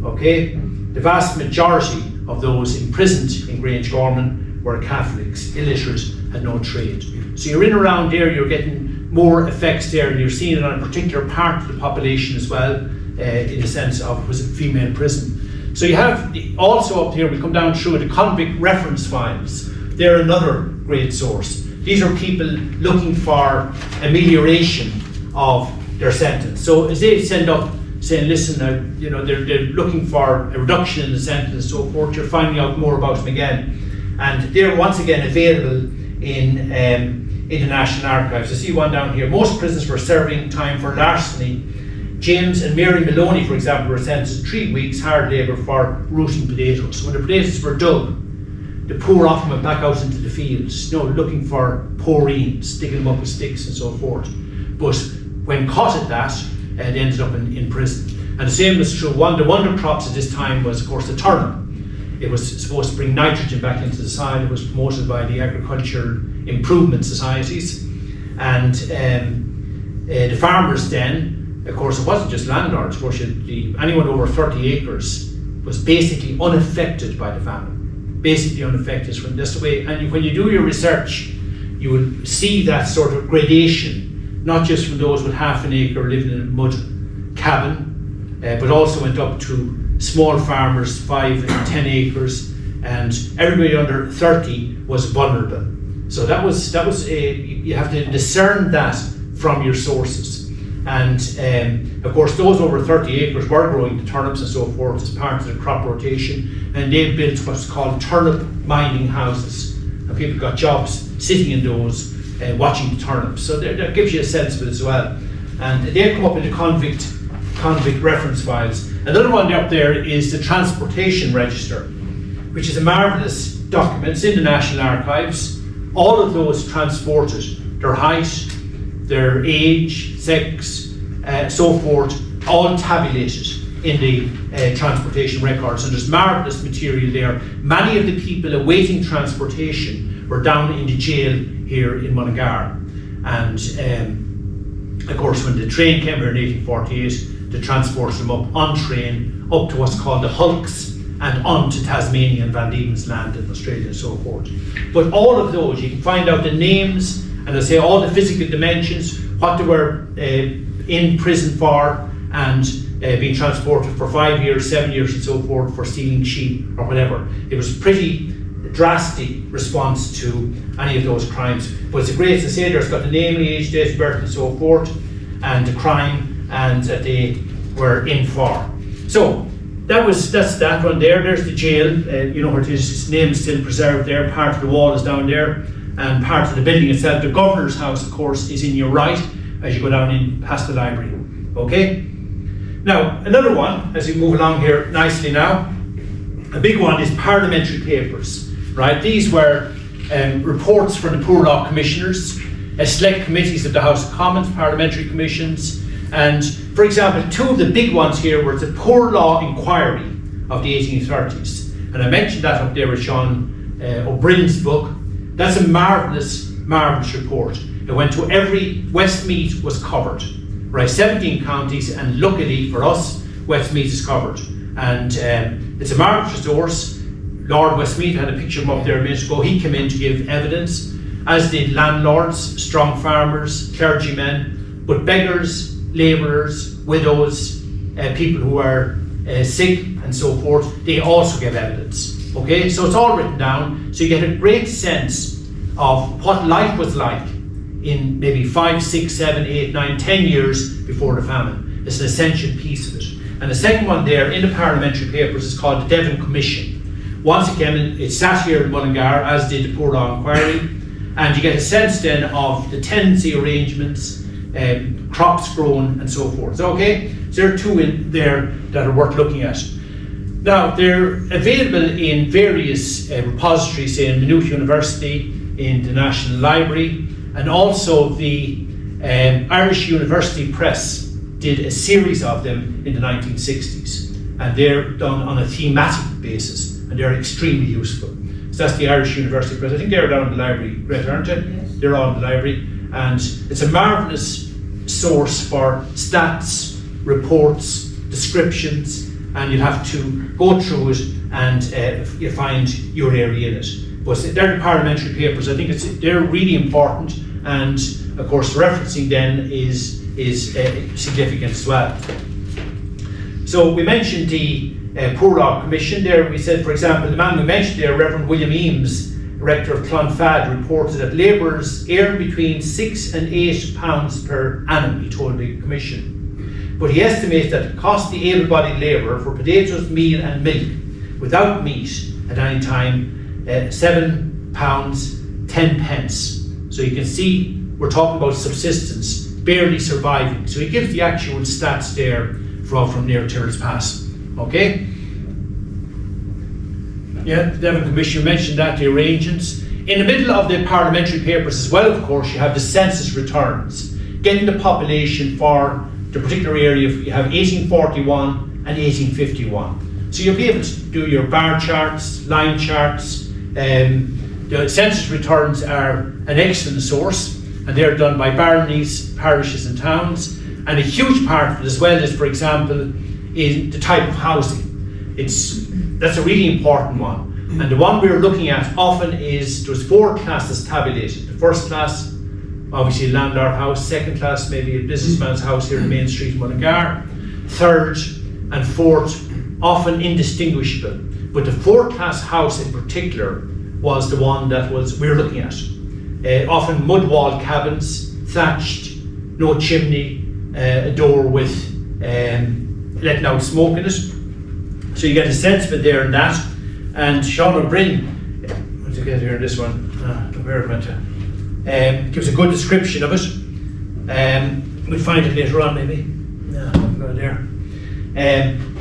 Okay? The vast majority of those imprisoned in Grangegorman were Catholics, illiterate, had no trade. So you're in around there, you're getting more effects there, and you're seeing it on a particular part of the population as well, in the sense of it was a female prison. So you have also up here, we come down through the convict reference files. They're another great source. These are people looking for amelioration of their sentence. So as they send up saying, listen, they're looking for a reduction in the sentence and so forth, you're finding out more about them again. And they're once again available in the National Archives. I see one down here. Most prisoners were serving time for larceny. James and Mary Maloney, for example, were sentenced to 3 weeks hard labour for rooting potatoes. So when the potatoes were dug, the poor often went back out into the fields, looking for poreens, digging them up with sticks and so forth. But when caught at that, they ended up in prison. And the same was true. One of the wonder crops at this time was, of course, the turnip. It was supposed to bring nitrogen back into the soil. It was promoted by the Agricultural Improvement Societies. And the farmers then, of course, it wasn't just landlords. Of course, anyone over 30 acres was basically unaffected by the famine. Basically unaffected from this way. And when you do your research, you will see that sort of gradation, not just from those with half an acre living in a mud cabin, but also went up to small farmers, 5 and 10 acres, and everybody under 30 was vulnerable. So that was you have to discern that from your sources. And of course, those over 30 acres were growing the turnips and so forth as part of the crop rotation, and they built what's called turnip mining houses, and people got jobs sitting in those, watching the turnips. So that gives you a sense of it as well. And they come up in the convict reference files. Another one up there is the Transportation Register, which is a marvellous document. It's in the National Archives. All of those transported, their height, their age, sex, so forth, all tabulated in the transportation records. And there's marvellous material there. Many of the people awaiting transportation were down in the jail here in Mullingar. And of course, when the train came here in 1848, they transported them up on train up to what's called the hulks and on to Tasmania and Van Diemen's Land in Australia and so forth. But all of those, you can find out the names and they'll say all the physical dimensions, what they were in prison for, and being transported for 5 years, 7 years and so forth for stealing sheep or whatever. It was a pretty drastic response to any of those crimes. But it's a great to say there's got the name, age, date of birth and so forth, and the crime and that they were in for. So that's that one there. There's the jail, where it is, its name is still preserved there. Part of the wall is down there, and part of the building itself. The governor's house, of course, is in your right as you go down in past the library. Okay? Now, another one, as we move along here nicely now, a big one is parliamentary papers, right? These were reports from the Poor Law Commissioners, select committees of the House of Commons, parliamentary commissions, and for example, two of the big ones here were the Poor Law Inquiry of the 1830s. And I mentioned that up there with Sean O'Brien's book. That's a marvellous report. It went to Westmeath was covered, right? 17 counties, and luckily for us, Westmeath is covered. And it's a marvellous resource. Lord Westmeath, had a picture of him up there a minute ago. He came in to give evidence, as did landlords, strong farmers, clergymen, but beggars, labourers, widows, people who are sick and so forth, they also give evidence. Okay, so it's all written down, so you get a great sense of what life was like in maybe 5, 6, 7, 8, 9, 10 years before the famine. It's an essential piece of it. And the second one there in the parliamentary papers is called the Devon Commission. Once again, it sat here in Mullingar, as did the Poor Law Inquiry, and you get a sense then of the tenancy arrangements, crops grown and so forth. Okay, so there are two in there that are worth looking at. Now, they're available in various repositories, say in Maynooth University, in the National Library, and also the Irish University Press did a series of them in the 1960s, and they're done on a thematic basis, and they're extremely useful. So that's the Irish University Press. I think they're down in the library, Great, aren't they? Yes. They're all in the library, and it's a marvellous source for stats, reports, descriptions, and you'll have to go through it and you find your area in it. But they're the parliamentary papers. I think they're really important, and of course referencing then is significant as well. So we mentioned the Poor Law Commission there. We said, for example, the man we mentioned there, Reverend William Eames, rector of Clonfad, reported that labourers earn between £6 and £8 per annum, he told the Commission. But he estimates that it cost the able-bodied labourer for potatoes, meal and milk without meat at any time £7, 10 pence. So you can see we're talking about subsistence, barely surviving. So he gives the actual stats there from near Tyrrell's Pass. Okay? Yeah, the Devon Commission, you mentioned that, the arrangements. In the middle of the parliamentary papers as well, of course, you have the census returns, getting the population for the particular area. You have 1841 and 1851. So you'll be able to do your bar charts, line charts. The census returns are an excellent source, and they're done by baronies, parishes and towns. And a huge part of it as well is, for example, in the type of housing. That's a really important one. And the one we're looking at often is, there's 4 classes tabulated. The first class, obviously a landlord house. Second class, maybe a businessman's house here in Main Street in Mullingar. Third and fourth, often indistinguishable. But the 4th class house in particular was the one that we're looking at. Often mud walled cabins, thatched, no chimney, a door with letting out smoke in it. So you get a sense of it there in that. And Sean O'Brien, what's it get here in this one? Where it went to? Gives a good description of it. We'll find it later on maybe. Yeah, I've got it there.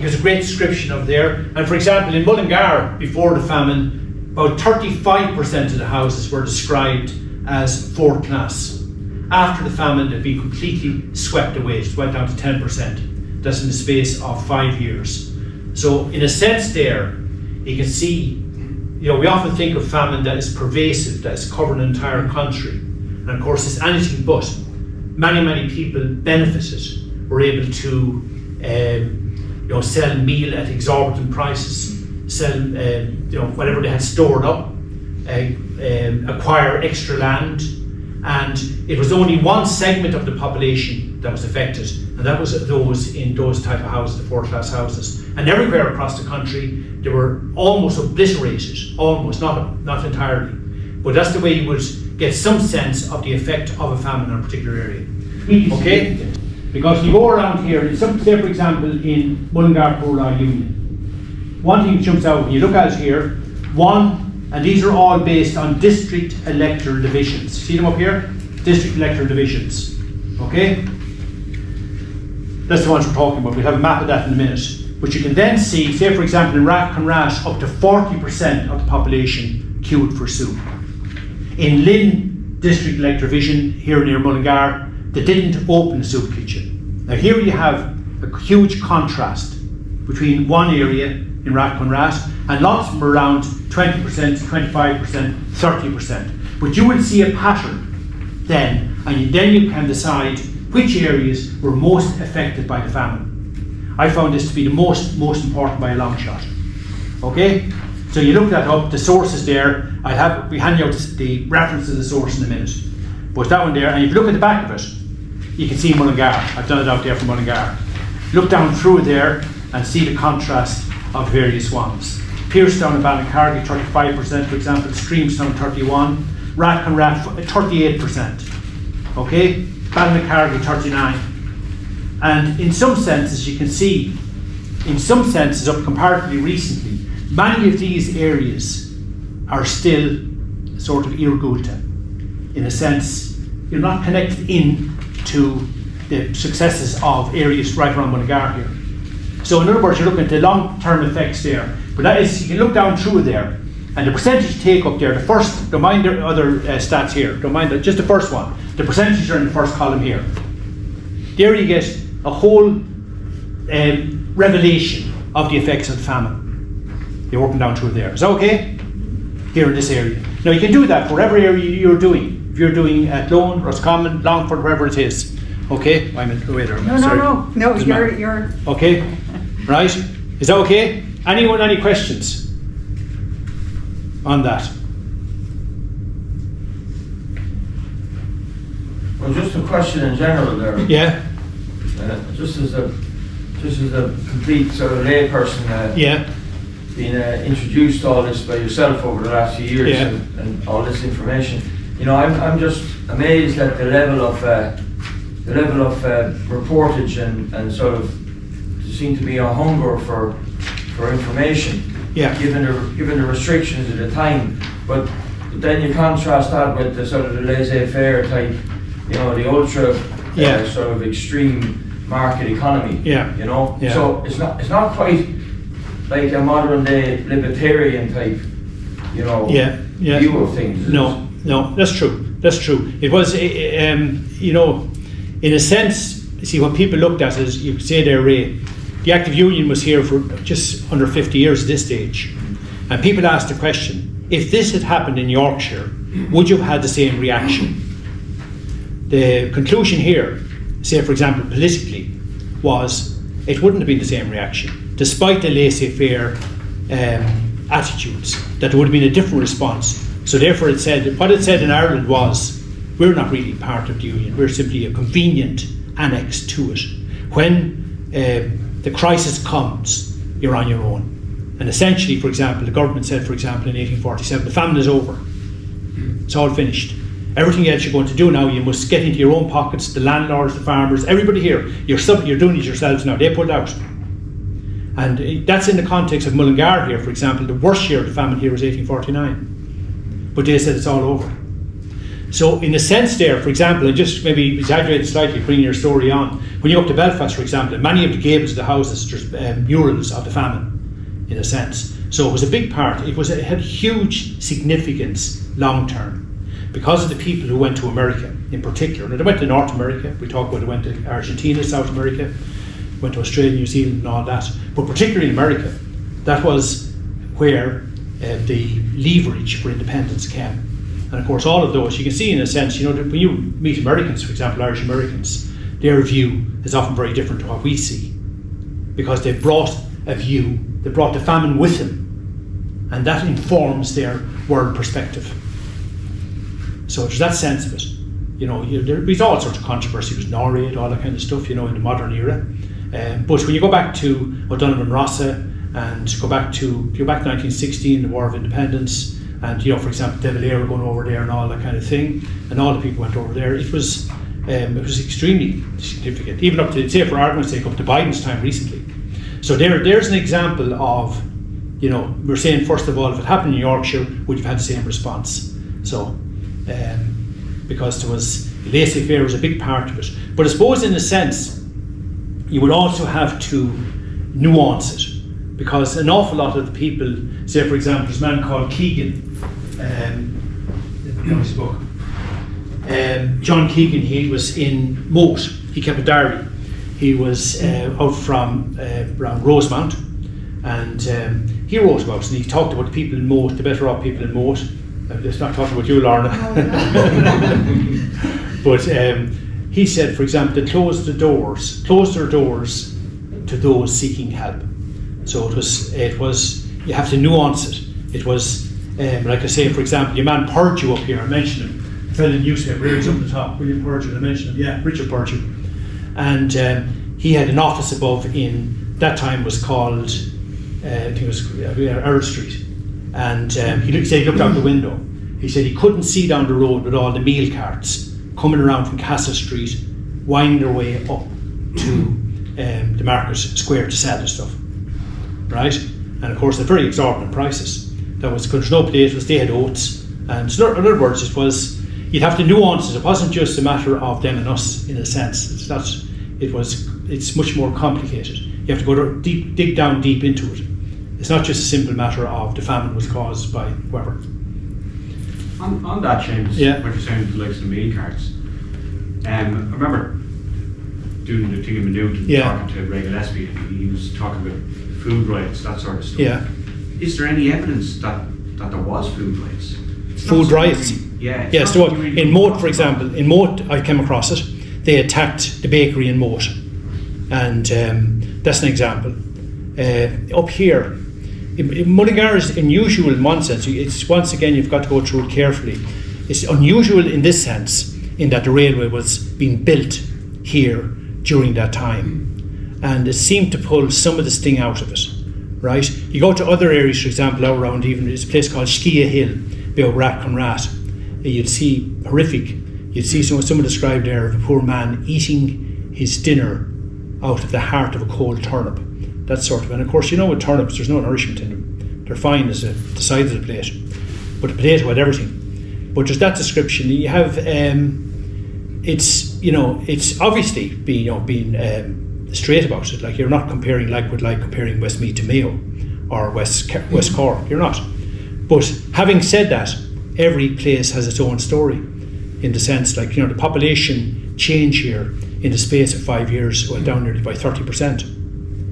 Gives a great description of there. And for example, in Mullingar, before the famine, about 35% of the houses were described as 4th class. After the famine, they'd been completely swept away. It went down to 10%. That's in the space of 5 years. So in a sense there, you can see, we often think of famine that is pervasive, that is covering an entire country. And of course, it's anything but. Many people benefited, were able to sell meal at exorbitant prices, sell whatever they had stored up, acquire extra land. And it was only one segment of the population that was affected, and that was those in those type of houses, the 4th class houses. And everywhere across the country, they were almost obliterated, almost, not entirely. But that's the way you would get some sense of the effect of a famine in a particular area. Okay? Because you go around here, say for example in Mullingar Poor Law Union, one thing jumps out when you look at it here, and these are all based on district electoral divisions. See them up here? District electoral divisions. Okay? That's the ones we're talking about. We'll have a map of that in a minute. But you can then see, say for example in Rathconrath, up to 40% of the population queued for soup. In Lynn District Electoral Division, here near Mullingar, they didn't open a soup kitchen. Now here you have a huge contrast between one area in Rathconrath, and lots of them around 20%, 25%, 30%. But you will see a pattern then, and then you can decide which areas were most affected by the famine. I found this to be the most important by a long shot. Okay? So you look that up, the source is there. We hand you out the reference to the source in a minute. But that one there, and if you look at the back of it, you can see Mullingar. I've done it out there from Mullingar. Look down through there and see the contrast of various ones. Piercedown and Ballincargy, 35%, for example. Streamstown, 31%. Rathconrath, 38%. Okay? Ballincargy, 39%. And in some senses, you can see, up comparatively recently, many of these areas are still sort of Irgulta. In a sense, you're not connected in to the successes of areas right around Mullingar here. So in other words, you're looking at the long-term effects there. But that is, you can look down through there, and the percentage take up there, the first, don't mind the other stats here, don't mind just the first one. The percentages are in the first column here. There you get a whole revelation of the effects of the famine. You're working down through there. Is that okay? Here in this area. Now you can do that for every area you're doing. If you're doing Athlone, Roscommon, Longford, wherever it is. Okay? I'm in the way there. No, you're okay? Right? Is that okay? Anyone, any questions on that? Well, just a question in general there. Yeah. Just as a complete sort of layperson. Yeah. Being introduced to all this by yourself over the last few years, yeah. and all this information. You know, I'm just amazed at the level of reportage and sort of there seemed to be a hunger for information. Yeah. Given the restrictions at the time, but then you contrast that with the sort of the laissez-faire type, you know, the ultra sort of extreme market economy. Yeah. You know, yeah. so it's not quite like a modern day libertarian type, you know, view of things. No, that's true. It was, you know, in a sense, see what people looked at is, you could say there, Ray, the active union was here for just under 50 years at this stage, and people asked the question: if this had happened in Yorkshire, would you have had the same reaction? The conclusion here, say for example politically, was it wouldn't have been the same reaction. Despite the laissez-faire attitudes, that there would have been a different response. So therefore what it said in Ireland was, we're not really part of the union, we're simply a convenient annex to it. When the crisis comes, you're on your own. And essentially, for example, the government said, for example, in 1847, the famine is over. It's all finished. Everything else you're going to do now, you must get into your own pockets, the landlords, the farmers, everybody here. You're doing it yourselves now. They pulled out. And that's in the context of Mullingar here, for example. The worst year of the famine here was 1849. But they said it's all over. So in a sense there, for example, and just maybe exaggerate slightly, bringing your story on, when you go up to Belfast, for example, many of the gables of the houses, there's murals of the famine, in a sense. So it was a big part. It had huge significance long term. Because of the people who went to America in particular. Now, they went to North America, we talked about, they went to Argentina, South America, went to Australia, New Zealand and all that. But particularly in America, that was where the leverage for independence came. And of course all of those, you can see in a sense, you know, when you meet Americans, for example, Irish Americans, their view is often very different to what we see. Because they brought a view, they brought the famine with them. And that informs their world perspective. So there's that sense of it. You know, there's all sorts of controversy with Norway, all that kind of stuff, you know, in the modern era. But when you go back to O'Donovan Rossa and go back to 1916, the War of Independence, and you know, for example, De Valera going over there and all that kind of thing, and all the people went over there. It was extremely significant, even up to, say, for argument's sake, up to Biden's time recently. So there's an example of, you know, we're saying first of all, if it happened in Yorkshire, would you have had the same response? So. Because there was laissez-faire was a big part of it, but I suppose in a sense you would also have to nuance it, because an awful lot of the people, say for example, this man called Keegan, his book, John Keegan, he was in Moat, he kept a diary. He was out from around Rosemount, and he wrote about it, and he talked about the people in Moat, the better off people in Moat. Let's not talk about you, Lorna. Oh, no. But he said, for example, they closed their doors to those seeking help. So it was you have to nuance it. It was like I say, for example, your man Purdue up here, I mentioned him. A fellow in the newspaper, he's up the top, William Purdue, I mentioned him, yeah, Richard Purdue. And he had an office above in, that time was called, I think it was Earl Street. And he said he looked out the window. He said he couldn't see down the road with all the meal carts coming around from Castle Street, winding their way up to the Market Square to sell the stuff, right? And of course, they're very exorbitant prices. That was because no potatoes, they had oats. And so in other words, it was, you'd have to nuance it. It wasn't just a matter of them and us, in a sense. It's much more complicated. You have to go dig down deep into it. It's not just a simple matter of the famine was caused by whoever. On that, Seamus, Yeah. what you're saying, the likes of the meal carts. I remember doing the thing in Newton, Yeah. talking to Ray Gillespie, and he was talking about food riots, that sort of stuff. Yeah. Is there any evidence that there was food riots? Food riots? Yeah. Yes, there was. In Moat, for example, in Moat, I came across it. They attacked the bakery in Moat. And that's an example. Up here, Mullingar is unusual in one sense. It's, once again, you've got to go through it carefully. It's unusual in this sense, in that the railway was being built here during that time. And it seemed to pull some of the sting out of it, right? You go to other areas, for example, out around even, there's a place called Skia Hill, Beog Rat Conrat. You'd see horrific. You'd see someone described there of a poor man eating his dinner out of the heart of a cold turnip. That sort of, and of course, you know, with turnips, there's no nourishment in them. They're fine as the size of the plate, but the potato had everything. But just that description, you have, it's, you know, it's obviously being straight about it. Like, you're not comparing like with like, comparing Westmeath to Mayo or West Cork. You're not. But having said that, every place has its own story, in the sense, like, you know, the population change here in the space of 5 years went down nearly by 30%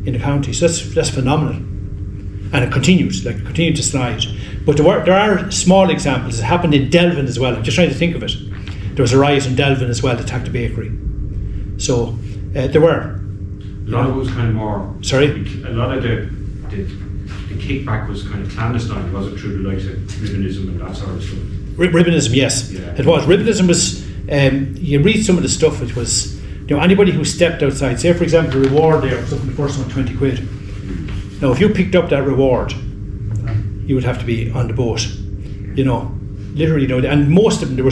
in the county. So that's phenomenal. And it continued to slide. But there are small examples. It happened in Delvin as well. I'm just trying to think of it. There was a riot in Delvin as well that attacked a bakery. So there were. A lot of it was kind of more. Sorry? A lot of the kickback was kind of clandestine, was it, through the likes of ribbonism and that sort of stuff? Ribbonism, yes. Yeah. It was. Ribbonism was, you read some of the stuff, it was, you know, anybody who stepped outside, say for example, the reward there was up in the first one, 20 quid. Now, if you picked up that reward, you would have to be on the boat, you know, literally, you know, and most of them, there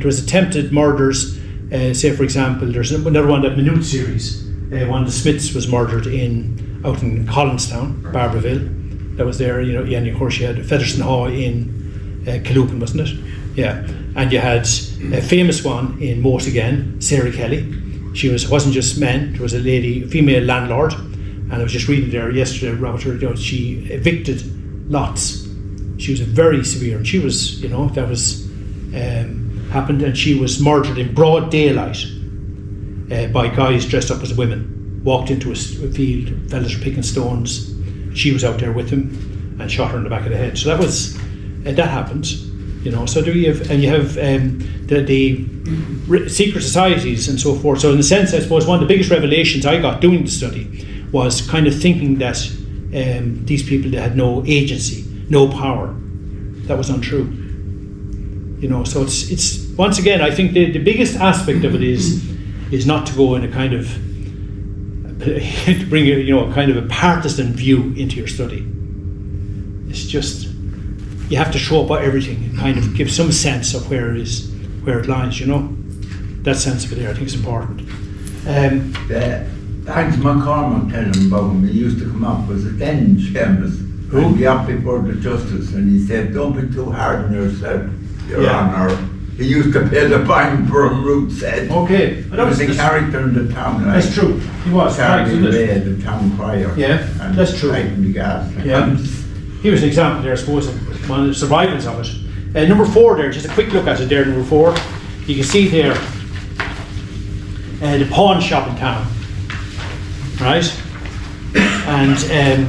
was attempted murders. Say for example, there's another one, that Minute series. One of the Smiths was murdered out in Collinstown, Barberville. That was there, you know, and of course you had Featherstone Hall in Killucan, wasn't it? Yeah. And you had a famous one in Moat again, Sarah Kelly. She wasn't just men, there was a lady, a female landlord, and I was just reading there yesterday, Robert, you know, she evicted lots. She was very severe, and she was, you know, that was happened, and she was murdered in broad daylight by guys dressed up as women. Walked into a field, fellas were picking stones. She was out there with him and shot her in the back of the head. So that happened, you know. So you have the secret societies and so forth. So in a sense, I suppose one of the biggest revelations I got doing the study was kind of thinking that these people, they had no agency, no power. That was untrue, you know. So it's once again, I think the biggest aspect of it is not to go in a kind of to bring a kind of a partisan view into your study. It's just, you have to show up everything and kind of give some sense of where it lies, you know. That sense of it there, I think, is important. Thanks McCormack telling him about when he used to come up was a then Seamus. Who? And be up before the justice, and he said, "Don't be too hard on yourself, Your Honour." He used to pay the fine for him, Root said. Okay. He was a character in the town. Like, That's true. He was. Charlie Ray, the town crier. Yeah, and that's true. Lighting the gas. Yeah. He was an example there, I suppose, of one of the survivals of it. Number 4 there, just a quick look at it there, number 4. You can see there the pawn shop in town, right? And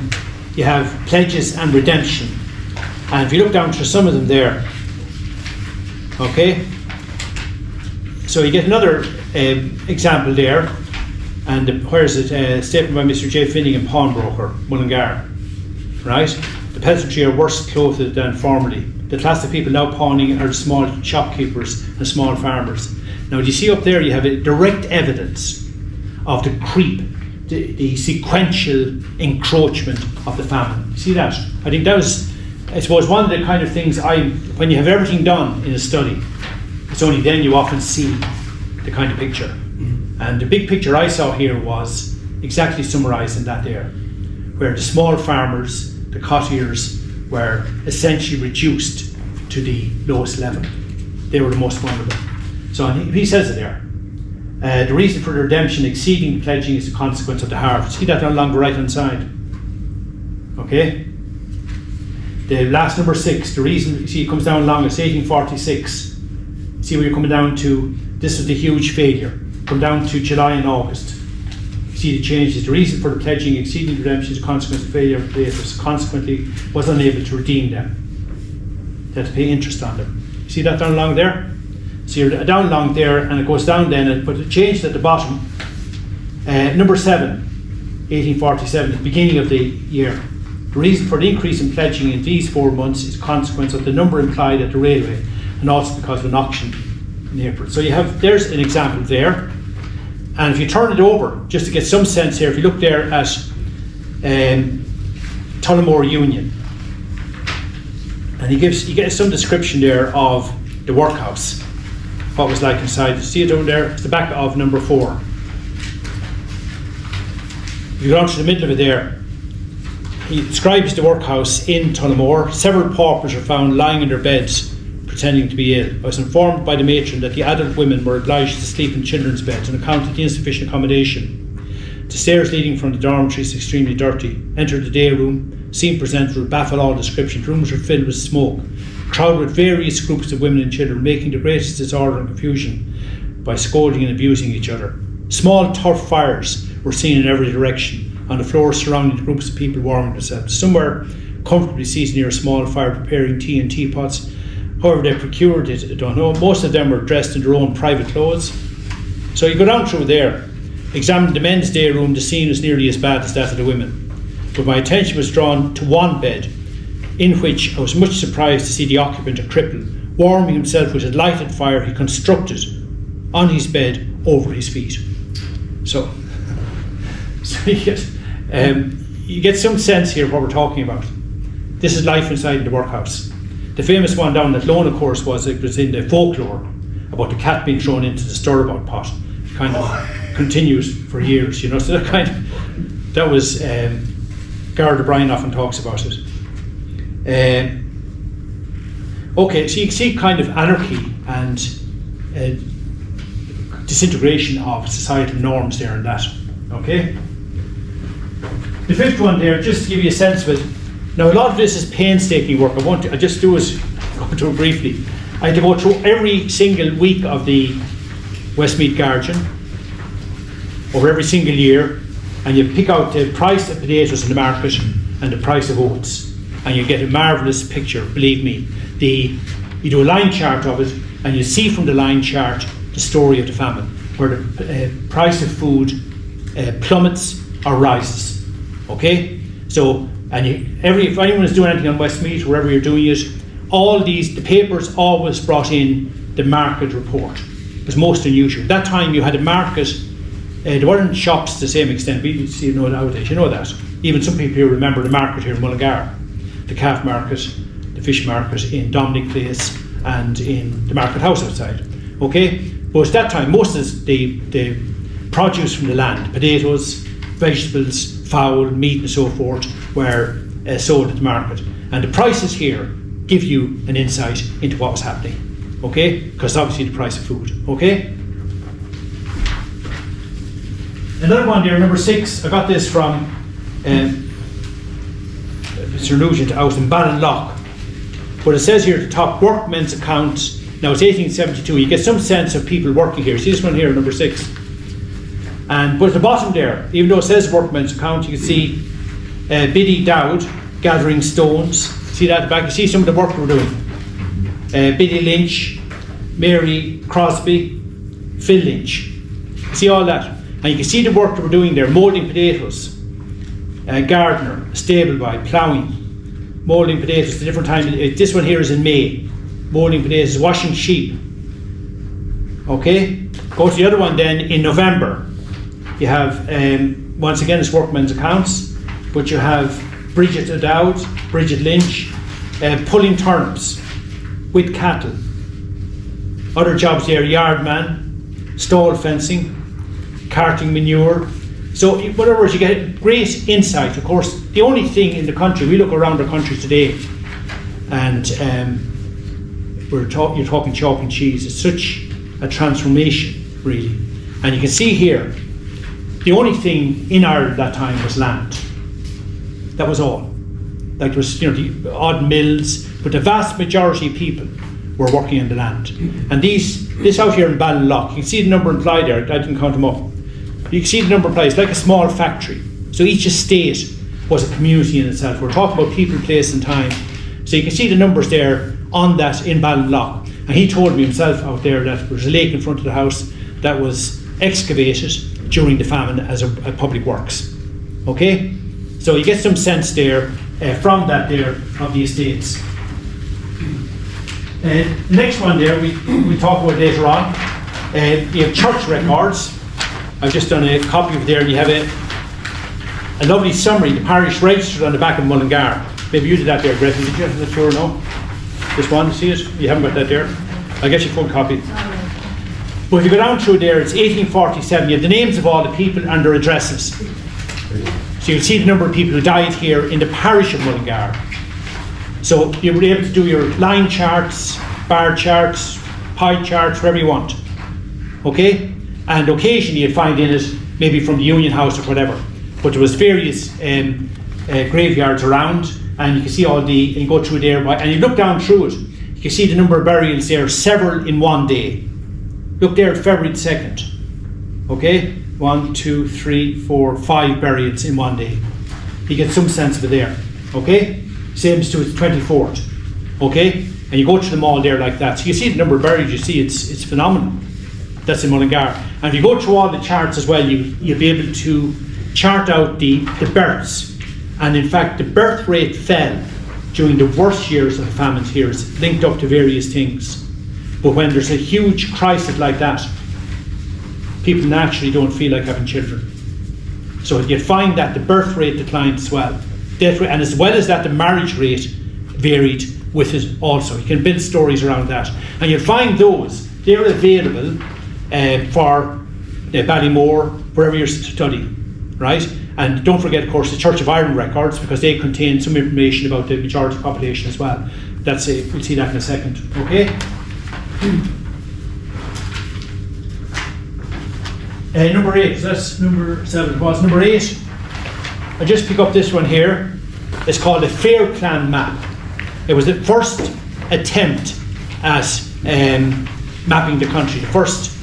you have pledges and redemption. And if you look down through some of them there, okay? So you get another example there, And where's it? Statement by Mr. J. Finnegan, pawnbroker, Mullingar. Right? The peasantry are worse clothed than formerly. The class of people now pawning are small shopkeepers and small farmers. Now, do you see up there? You have a direct evidence of the creep, the sequential encroachment of the famine. See that? I think that was, I suppose, one of the kind of things when you have everything done in a study, it's only then you often see the kind of picture. And the big picture I saw here was exactly summarised in that there, where the small farmers, the cottiers, were essentially reduced to the lowest level. They were the most vulnerable. So he says it there. The reason for the redemption exceeding the pledging is a consequence of the harvest. See that along the right hand side. Okay? The last number 6, the reason, you see, it comes down along, it's 1846. See where you're coming down to, this was the huge failure. Come down to July and August. See the changes. The reason for the pledging exceeding the redemption is a consequence of failure of the consequently was unable to redeem them. They had to pay interest on them. See that down along there? So you're down along there, and it goes down then, but it changed at the bottom. Number 7, 1847, the beginning of the year. The reason for the increase in pledging in these 4 months is a consequence of the number implied at the railway, and also because of an auction in April. So you have, there's an example there. And if you turn it over, just to get some sense here, if you look there at Tullamore Union, and he gets some description there of the workhouse, what it was like inside. See it down there? It's the back of number 4. If you go down to the middle of it there, he describes the workhouse in Tullamore. Several paupers are found lying in their beds, pretending to be ill. I was informed by the matron that the adult women were obliged to sleep in children's beds on account of the insufficient accommodation. The stairs leading from the dormitory is extremely dirty. Entered the day room, scene presented would baffle all description. Rooms were filled with smoke, crowded with various groups of women and children, making the greatest disorder and confusion by scolding and abusing each other. Small turf fires were seen in every direction on the floor surrounding the groups of people warming themselves. Some were comfortably seated near a small fire preparing tea and teapots. However they procured it, I don't know. Most of them were dressed in their own private clothes. So you go down through there, examine the men's day room, the scene was nearly as bad as that of the women. But my attention was drawn to one bed, in which I was much surprised to see the occupant, a cripple, warming himself with a lighted fire he constructed on his bed over his feet. So you get some sense here of what we're talking about. This is life inside the workhouse. The famous one down at Lone, of course, was in the folklore about the cat being thrown into the stirabout pot. It kind of continues for years, you know. So that was Garda O'Brien often talks about it. Okay, so you can see kind of anarchy and disintegration of societal norms there and that. Okay. The 5th one there, just to give you a sense of it. Now, a lot of this is painstaking work. I just go through it briefly. I had to go through every single week of the Westmeath Guardian over every single year, and you pick out the price of potatoes in the market and the price of oats, and you get a marvellous picture, believe me. You do a line chart of it, and you see from the line chart the story of the famine, where the price of food plummets or rises. Okay? So, if anyone is doing anything on Westmeath, wherever you're doing it, the papers always brought in the market report. It was most unusual. That time you had a market, there weren't shops to the same extent, we see nowadays, you know that. Even some people here remember the market here in Mullingar, the calf market, the fish market in Dominic Place, and in the market house outside. Okay? But at that time, most of the produce from the land, potatoes, vegetables, fowl, meat and so forth, were sold at the market. And the prices here give you an insight into what was happening. Okay? Because obviously the price of food. Okay? Another one there, number 6, I got this from Sir Nugent out in Ballinlough. But it says here at the top, workmen's accounts. Now it's 1872. You get some sense of people working here. See this one here, number 6. But at the bottom there, even though it says workmen's account, you can see Biddy Dowd gathering stones. See that at the back? You see some of the work we're doing. Biddy Lynch, Mary Crosby, Phil Lynch. See all that? And you can see the work that we're doing there, moulding potatoes, gardener, stable boy, ploughing, moulding potatoes at a different time. This one here is in May. Moulding potatoes, washing sheep. Okay? Go to the other one then in November. You have, once again, it's workmen's accounts, but you have Bridget O'Dowd, Bridget Lynch, pulling turnips with cattle. Other jobs there, yardman, stall fencing, carting manure. So in other words, you get great insight. Of course, the only thing in the country, we look around our country today, and you're talking chalk and cheese. It's such a transformation, really. And you can see here, the only thing in Ireland that time was land. That was all. Like there was, the odd mills, but the vast majority of people were working on the land. And this out here in Ballinlough, you can see the number implied there. I didn't count them up. You can see the number implied. It's like a small factory. So each estate was a community in itself. We're talking about people, place, and time. So you can see the numbers there on that in Ballinlough. And he told me himself out there that there was a lake in front of the house that was excavated during the famine as a public works. Okay? So you get some sense there from that there of the estates. Next one there we talk about later on. You have church records. I've just done a copy of there. You have a lovely summary, the parish registered on the back of Mullingar. Maybe you did that there, Greta. Did you have that sure? No? This one, see it? You haven't got that there? I'll get you a full copy. But if you go down through there, it's 1847. You have the names of all the people and their addresses. So you'll see the number of people who died here in the parish of Mullingar. So you were able to do your line charts, bar charts, pie charts, whatever you want. Okay? And occasionally you'd find in it, maybe from the Union House or whatever. But there was various graveyards around, and you can see all the, and you go through there, and you look down through it, you can see the number of burials there, several in one day. Look there at February the 2nd. Okay? 1, 2, 3, 4, 5 burials in one day. You get some sense of it there. Okay? Same as to the 24th. Okay? And you go to them all there like that. So you see the number of burials, you see it's phenomenal. That's in Mullingar. And if you go through all the charts as well, you'll be able to chart out the births. And in fact, the birth rate fell during the worst years of the famine here. It's linked up to various things. But when there's a huge crisis like that, people naturally don't feel like having children. So you find that the birth rate declined as well. Death rate, and as well as that, the marriage rate varied with it also. You can build stories around that. And you'll find those, they're available for Ballymore, wherever you're studying, right? And don't forget, of course, the Church of Ireland records, because they contain some information about the majority population as well. That's it. We'll see that in a second. Okay? Number 8. So that's number 7. It was number 8. I just pick up this one here. It's called a Fair Clan map. It was the first attempt at mapping the country. The first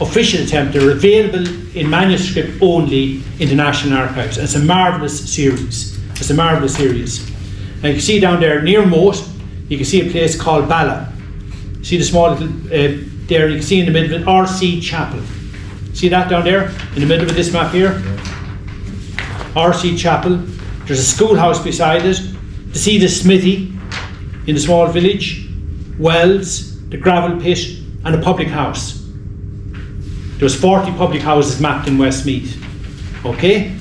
official attempt. They're available in manuscript only in the National Archives. And it's a marvellous series. It's a marvellous series. And you can see down there near Moat, you can see a place called Bala. See the small little there, you can see in the middle of it, RC Chapel. See that down there in the middle of this map here? RC Chapel. There's a schoolhouse beside it. To see the smithy in the small village, wells, the gravel pit, and a public house. There was 40 public houses mapped in Westmeath. Okay?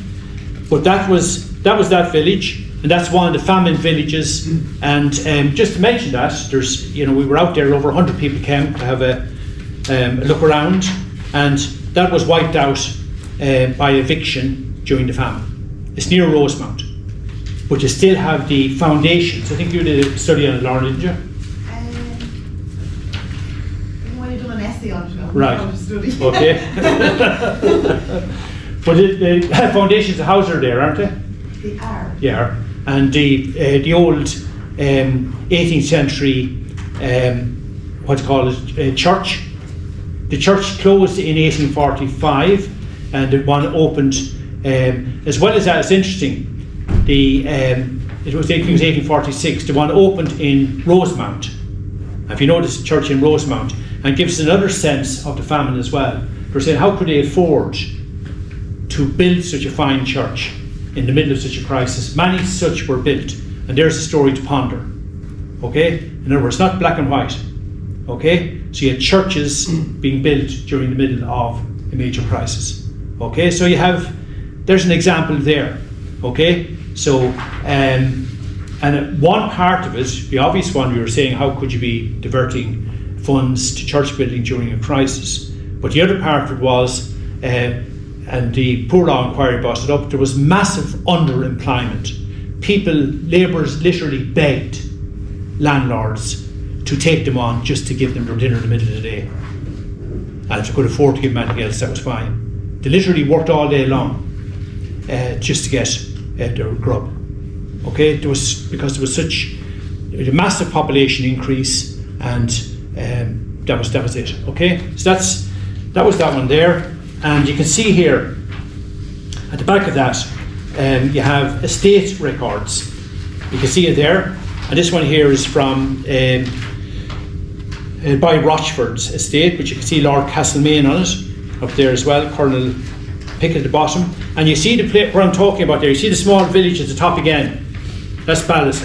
But that was that village, and that's one of the famine villages. And just to mention that, there's, we were out there, over 100 people came to have a look around, and that was wiped out by eviction during the famine. It's near Rosemount, but you still have the foundations. I think you did a study on it, Lauren, didn't you? Well, you done an essay on it. Right. Okay. But the foundations of the house are there, aren't they? They are. Yeah. And the old 18th century church. The church closed in 1845, and the one opened. As well as that, it's interesting. It was 1846. The one opened in Rosemount. If you notice, the church in Rosemount, and gives another sense of the famine as well. They're saying, how could they afford to build such a fine church in the middle of such a crisis. Many such were built, and there's a story to ponder. Okay? In other words, not black and white. Okay? So you had churches being built during the middle of a major crisis. Okay? So there's an example there. Okay? So, and one part of it, the obvious one, we were saying, how could you be diverting funds to church building during a crisis? But the other part of it was, and the Poor Law Inquiry brought it up, there was massive underemployment. Labourers literally begged landlords to take them on just to give them their dinner in the middle of the day. And if they could afford to give them anything else, that was fine. They literally worked all day long just to get their grub. Okay, because there was such a massive population increase, and that was it. Okay, so that was that one there, and you can see here at the back of that you have estate records. You can see it there, and this one here is from by Rochford's estate, which you can see Lord Castlemaine on it up there as well, Colonel Pick at the bottom, and you see the place where I'm talking about there. You see the small village at the top again. That's Ballas.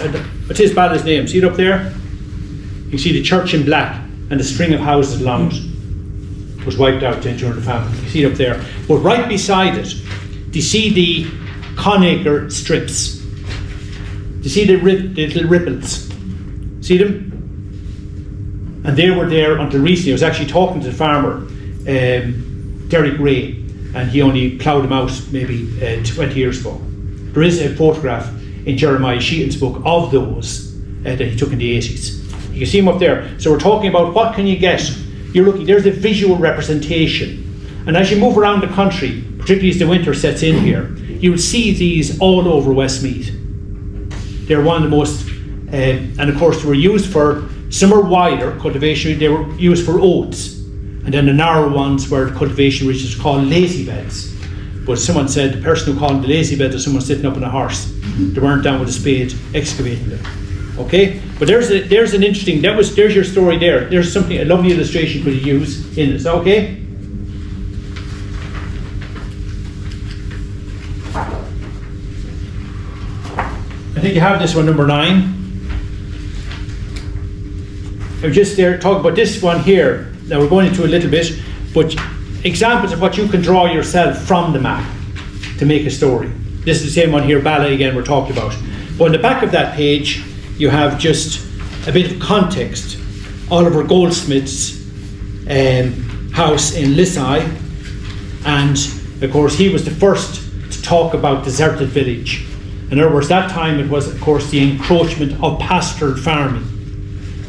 What's his Ballas' name? See it up there? You see the church in black and the string of houses along it was wiped out then during the famine. You see it up there. But right beside it, do you see the Conacre strips? Do you see the little ripples? See them? And they were there until recently. I was actually talking to the farmer, Derek Ray, and he only ploughed them out maybe 20 years ago. There is a photograph in Jeremiah Sheehan's book of those that he took in the 80s. You can see them up there. So we're talking about what can you get. You're looking, there's a visual representation. And as you move around the country, particularly as the winter sets in here, you'll see these all over Westmeath. They're one of the most, and of course they were used for, some are wider cultivation, they were used for oats. And then the narrow ones were cultivation which is called lazy beds. But someone said the person who called them the lazy bed was someone sitting up on a horse. They weren't down with a spade excavating them. Okay? But there's an interesting, there's your story there. There's something, a lovely illustration you could use in this. Okay? I think you have this one, number 9. I'm just there talking about this one here. Now we're going into a little bit, but examples of what you can draw yourself from the map to make a story. This is the same one here, Bala again, we're talking about. But on the back of that page, you have just a bit of context. Oliver Goldsmith's house in Lissay, and of course he was the first to talk about deserted village. In other words, that time it was of course the encroachment of pastoral farming,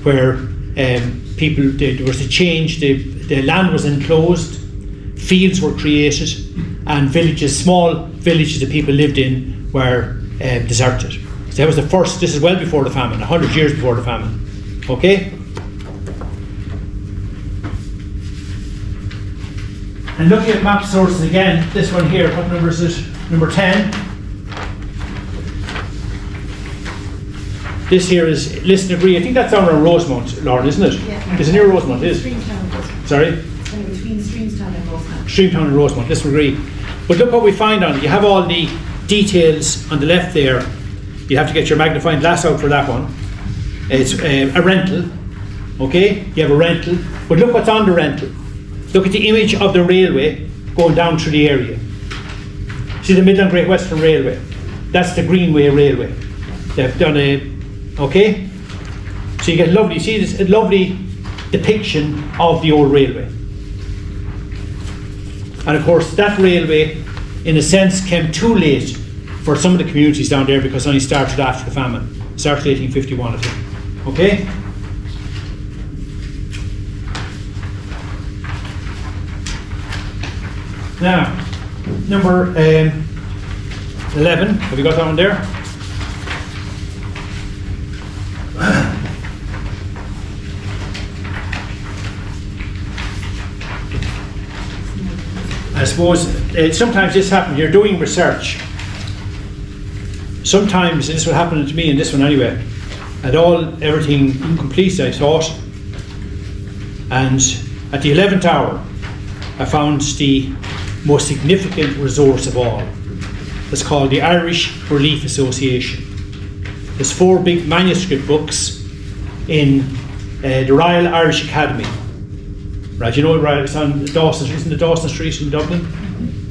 where there was a change, the land was enclosed, fields were created, and villages, small villages that people lived in were deserted. So that was the first, this is well before the famine, 100 years before the famine. Okay? And looking at map sources again, this one here, what number is it? Number 10. This here is Listen Agree. I think that's down around Rosemount, Lauren, isn't it? Yeah. Is it near Rosemount? It is. Streamtown and Rosemount. Sorry? Between Streamtown and Rosemount. Streamtown and Rosemount, Listen Agree. But look what we find on it. You have all the details on the left there. You have to get your magnifying glass out for that one. It's a rental. Okay? You have a rental. But look what's on the rental. Look at the image of the railway going down through the area. See the Midland Great Western Railway? That's the Greenway Railway. They've done okay? So you get lovely, see this, a lovely depiction of the old railway. And of course that railway, in a sense, came too late for some of the communities down there because it only started after the famine. Started 1851, I think. Okay? Now, number 11, have you got that one there? I suppose sometimes this happens, you're doing research. Sometimes, and this will happen to me in this one anyway, and everything complete I thought, and at the 11th hour I found the most significant resource of all. It's called the Irish Relief Association. There's 4 big manuscript books in the Royal Irish Academy. Right, you know, right, it's on Dawson, isn't it Dawson Street in Dublin?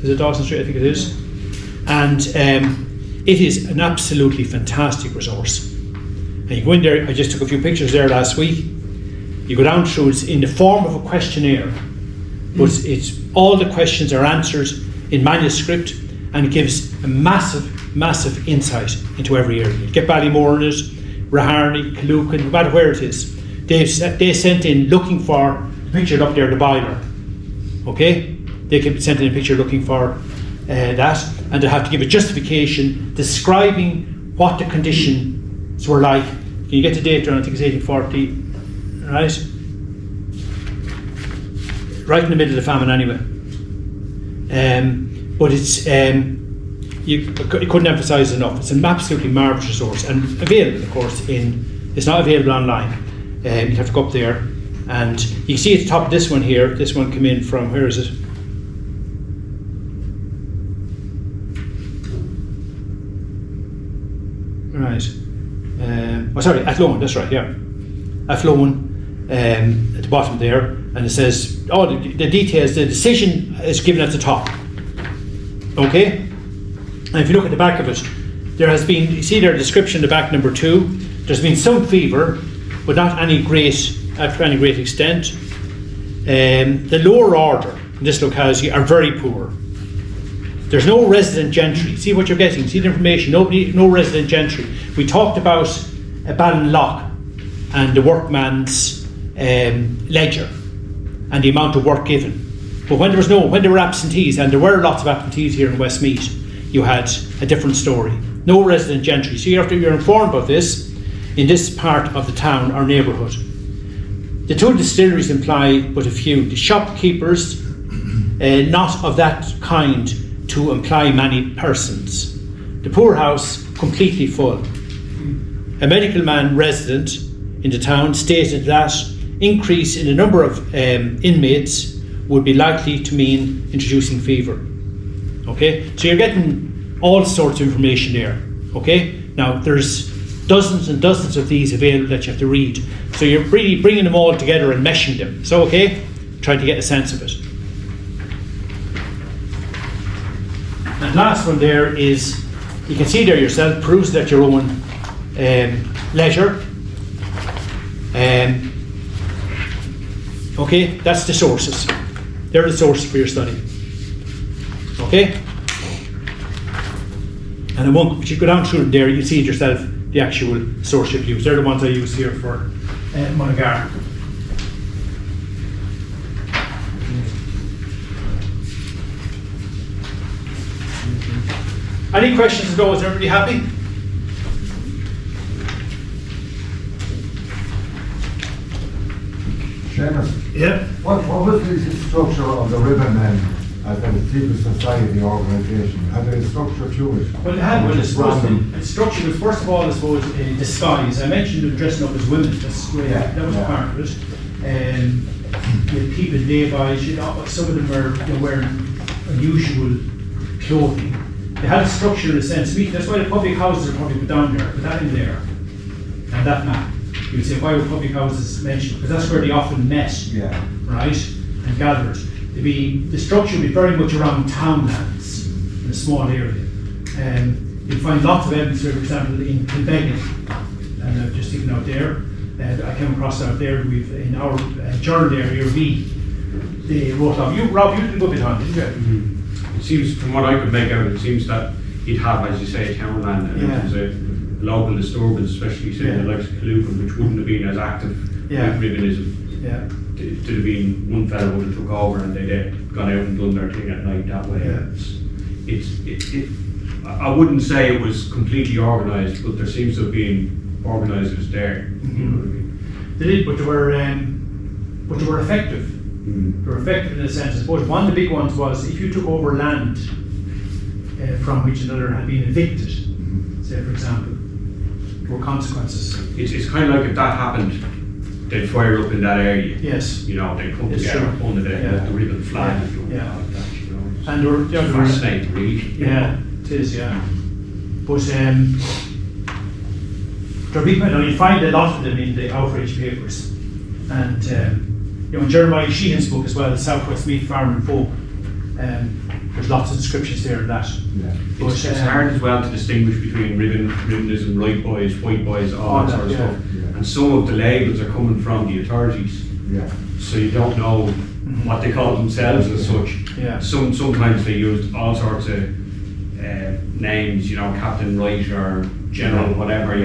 Is it Dawson Street? I think it is. And it is an absolutely fantastic resource. And you go in there, I just took a few pictures there last week. You go down through, it's in the form of a questionnaire, but it's all the questions are answered in manuscript, and it gives a massive insight into every area. You get Ballymore in it, Raharney, Calucan, no matter where it is. They sent in looking for the picture up there, the boiler. Okay? They sent in a picture looking for that, and they have to give a justification describing what the conditions were like. Can you get the date there? I think it's 1840, right? Right in the middle of the famine anyway. But it's, you couldn't emphasise it enough. It's an absolutely marvellous resource, and available, of course, it's not available online. You'd have to go up there, and you can see at the top of this one here, this one came in from, where is it? Right. Athlone, that's right, yeah. Athlone, at the bottom there, and it says, the details, the decision is given at the top. Okay? And if you look at the back of it, there has been, you see their description, the back number 2, there's been some fever, but not any great extent. The lower order in this locality are very poor. There's no resident gentry. See what you're getting, see the information, no resident gentry. We talked about Ballinlough and the workman's ledger and the amount of work given. But when there were absentees, and there were lots of absentees here in Westmeath, you had a different story. No resident gentry. So you're informed about this in this part of the town or neighbourhood. The 2 distilleries imply but a few. The shopkeepers, not of that kind to imply many persons. The poorhouse completely full. A medical man resident in the town stated that increase in the number of inmates would be likely to mean introducing fever. Okay, so you're getting all sorts of information there. Okay, now there's dozens and dozens of these available that you have to read. So you're really bringing them all together and meshing them. So okay, trying to get a sense of it. And last one there is, you can see there yourself, peruse it at your own leisure. Okay, that's the sources. They're the sources for your study. Okay? And I won't, but you go down through them there, you see it yourself, the actual source you've used. They're the ones I use here for Mullingar. Any questions at all? Is everybody happy? Seamus, Yeah. what was the structure of the ribbon as a secret society organisation? Had a structure to it? Well, it had. Well, the structure was, first of all, I suppose, a disguise. I mentioned them dressing up as women. That was part of it. With people lay-bys, some of them were wearing unusual clothing. They had a structure in a sense. That's why the public houses are probably put down there. Put that in there, and that map. You would say, why were public houses mentioned? Because that's where they often met, right, and gathered. The structure would be very much around townlands in a small area. You'd find lots of evidence, for example, in Kilbeggan, and I'm just thinking out there. I came across out there. We've in our journal there, they wrote off. Rob, you did a good bit on, didn't you? Mm-hmm. It seems, from what I could make out, it seems that he'd have, as you say, townland, and it was a local disturbance, especially say the likes of Calucan, which wouldn't have been as active with Ribbonism. Yeah. It'd have been one fellow would have took over and they'd gone out and done their thing at night that way. I wouldn't say it was completely organised, but there seems to have been organisers there. Mm-hmm. You know what I mean? They did, but they were effective. They were effective in a sense. I suppose one of the big ones was if you took over land from which another had been evicted, say for example, there were consequences. It's kind of like if that happened, they'd fire up in that area. Yes. You know, they'd come It's together true. under the ribbon flag, if you want to Yeah. call it that, you know. And there were Fascinating, really. yeah, it is, yeah. But you find a lot of them in the outrage papers, and in Jeremiah Sheehan's book as well, the South Westmeath Farm and Folk. There's lots of descriptions there of that. Yeah. It's hard as well to distinguish between ribbonism, right boys, white boys, all that sort of stuff. Yeah. And some of the labels are coming from the authorities, Yeah. so you don't know what they call themselves as such. Yeah. Sometimes they used all sorts of names, Captain Wright or General whatever. I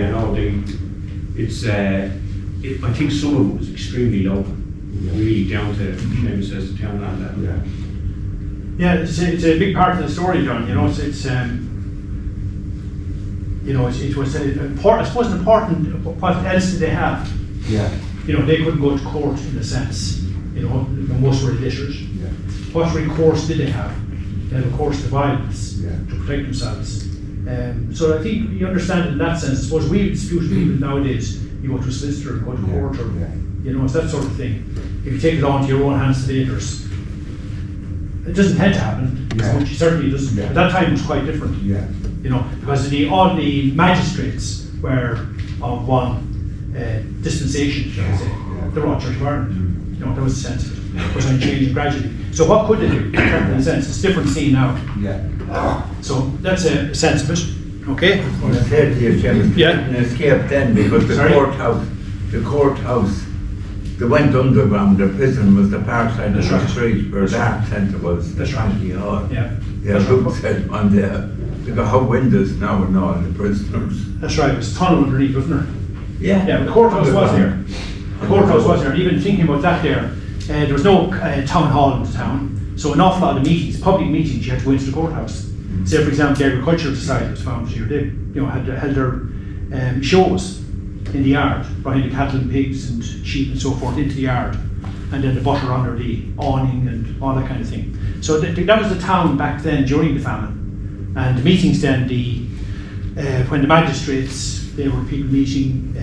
think some of it was extremely local, really down to Seamus says the townland level. Yeah. Yeah, it's a big part of the story, John. It was important. I suppose important. What else did they have? Yeah. They couldn't go to court in a sense. Most were illiterate. Yeah. What recourse did they have? They had recourse to violence Yeah. to protect themselves. So I think you understand it in that sense. I suppose we dispute people nowadays. You go to a solicitor and go to court, or it's that sort of thing. If you take it on to your own hands later, it doesn't tend to happen. Yeah. It certainly doesn't. Yeah. At that time, it was quite different. Yeah. Because all the magistrates were of one dispensation, shall I say. Yeah. They were all Church of Ireland. That was the sense of it. It was only changing gradually. So what could they do? In a sense, it's a different scene now. Yeah. So that's a sense of it. Okay. I said to you, Seamus, Yeah. an escape then because the Sorry? courthouse, they went underground. The prison was the far side of That's the right. street where the art centre was. That's right. County Hall. Yeah. Yeah, Luke said on there, they got hot windows now and all the prisoners. That's right. It was a tunnel underneath, wasn't there? Yeah. Yeah, the courthouse was there. The courthouse was there. Even thinking about that there was no town hall in the town. So an awful lot of meetings, public meetings, you had to go into the courthouse. Say, for example, the Agricultural Society was founded here. They held their shows in the yard, behind the cattle and pigs and sheep and so forth, into the yard. And then the butter under the awning and all that kind of thing. So that was the town back then during the famine. And the meetings then, when the magistrates, there were people meeting,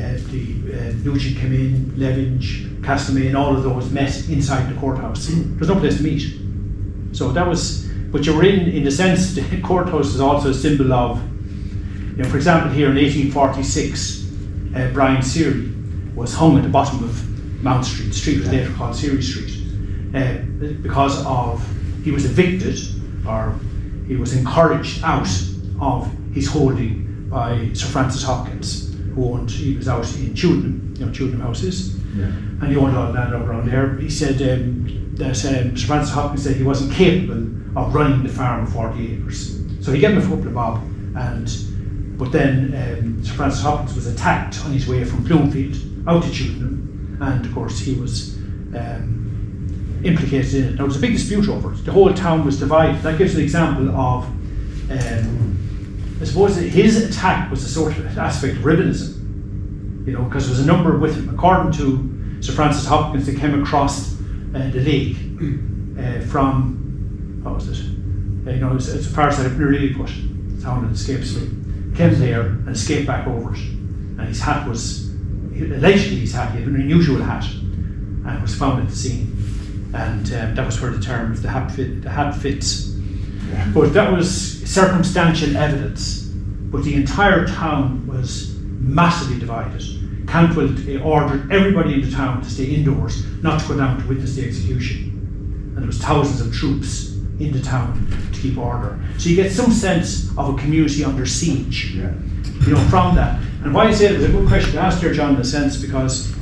Nugent came in, Levinge, Castlemaine, all of those met inside the courthouse. There's no place to meet. So that was, but you were in the sense, the courthouse is also a symbol of, for example, here in 1846, Brian Seary was hung at the bottom of Mount Street. The street was later called Seary Street, because he was evicted, or he was encouraged out of his holding by Sir Francis Hopkins, he was out in Cheltenham, Cheltenham House is, and he owned a lot of land around there. He said that Sir Francis Hopkins said he wasn't capable of running the farm of 40 acres. So he gave him a couple of bob, but then Sir Francis Hopkins was attacked on his way from Bloomfield out to Cheltenham, and of course he was implicated in it. There was a big dispute over it. The whole town was divided. That gives an example of, I suppose his attack was a sort of aspect of ribbonism, because there was a number with him. According to Sir Francis Hopkins, they came across the lake from, what was it? It's a far side of Lilliput, the town that escapes me. Came there and escaped back over it. And his hat was, allegedly he had an unusual hat, and was found at the scene. And that was where the term of the hat fits. Yeah. But that was circumstantial evidence. But the entire town was massively divided. Cantwell ordered everybody in the town to stay indoors, not to go down to witness the execution. And there was thousands of troops in the town to keep order. So you get some sense of a community under siege, from that. And why I say it was a good question to ask there, John, in a sense, because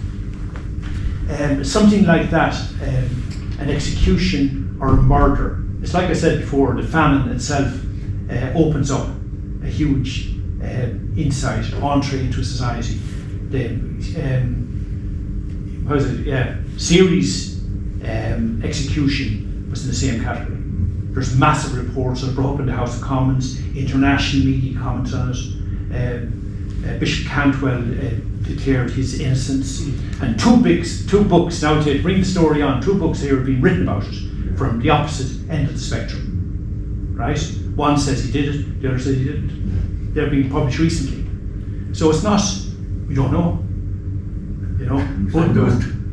something like that, an execution or a murder, it's like I said before, the famine itself opens up a huge insight, entree into society. Series execution was in the same category. There's massive reports that brought up in the House of Commons, international media comments on it. Bishop Cantwell declared his innocence, and two books now to bring the story on. 2 books here have been written about it from the opposite end of the spectrum. Right? One says he did it, the other says he didn't. They're being published recently, so it's not. We don't know.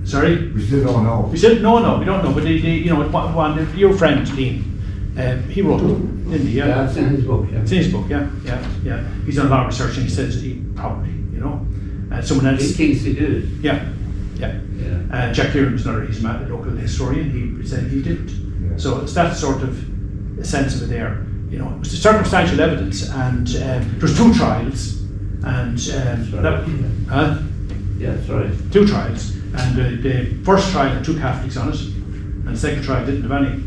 Sorry. We still don't know. We don't know. But your friend Liam He wrote it, didn't he? Yeah, it's in his book. Yeah. It's in his book, yeah. He's done a lot of research and he says he probably, someone else. He thinks he did. Yeah. Jack Kieran was another, he's a local historian, he said he didn't. Yeah. So it's that sort of sense of it there. It was the circumstantial evidence, and there was 2 trials, and Yeah, sorry. 2 trials, and the first trial had 2 Catholics on it, and the second trial didn't have any.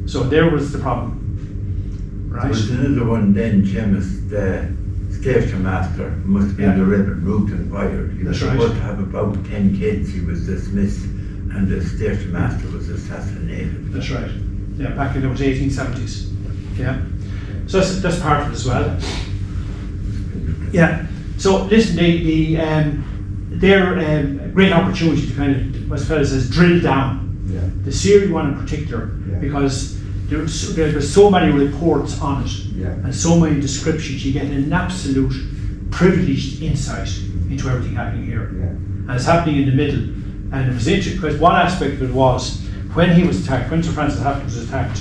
So there was the problem, right? There was another one then, Seamus, the station master, must have been the Reverend Rutan Byard. He was That's right. supposed to have about 10 kids, he was dismissed, and the station master was assassinated. That's right. Yeah, back in the 1870s. Yeah. So that's part of it as well. Yeah. So listen, they're a great opportunity to kind of, as fellas says, drill down the Syria one in particular, because there's so many reports on it and so many descriptions. You get an absolute privileged insight into everything happening here, and it's happening in the middle. And it was interesting because one aspect of it was when he was attacked, when Sir Francis Hapgood was attacked,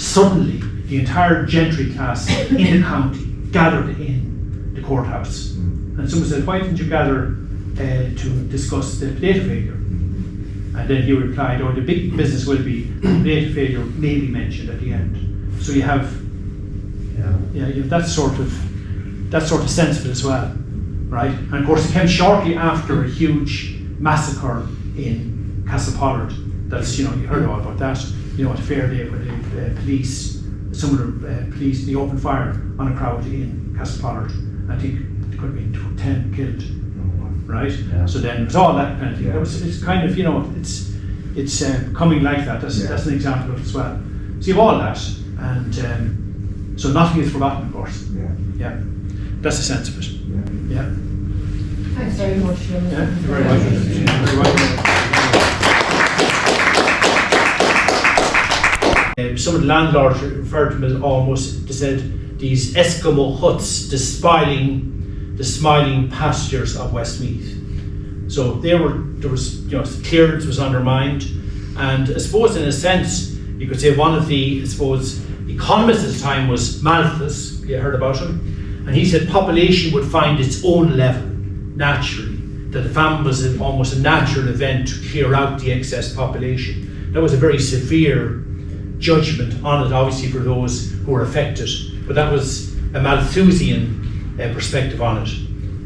suddenly the entire gentry class in the county gathered in the courthouse. And someone said, "Why didn't you gather to discuss the potato failure?" And then he replied, "Oh, the big business will be the potato failure may be mentioned at the end." So you have, you have that sort of sense of it as well, right? And of course, it came shortly after a huge massacre in Castlepollard. That's you heard all about that. At a fair day where the police, some of the police, they opened fire on a crowd in Castlepollard. I think there could have been 10 killed. Right, so then it was all that kind of thing. It's kind of it's coming like that. That's an example of it as well. So you have all that, and so nothing is forgotten, of course. Yeah, that's the sense of it. Yeah. Thanks very much. Yeah, you're very welcome. Very welcome. Some of the landlords referred to them as almost, they said, these Eskimo huts, the smiling pastures of Westmeath. So there was clearance was undermined, and I suppose in a sense you could say one of the economists at the time was Malthus. You heard about him, and he said population would find its own level naturally. That the famine was almost a natural event to clear out the excess population. That was a very severe judgment on it, obviously for those who were affected, but that was a Malthusian perspective on it.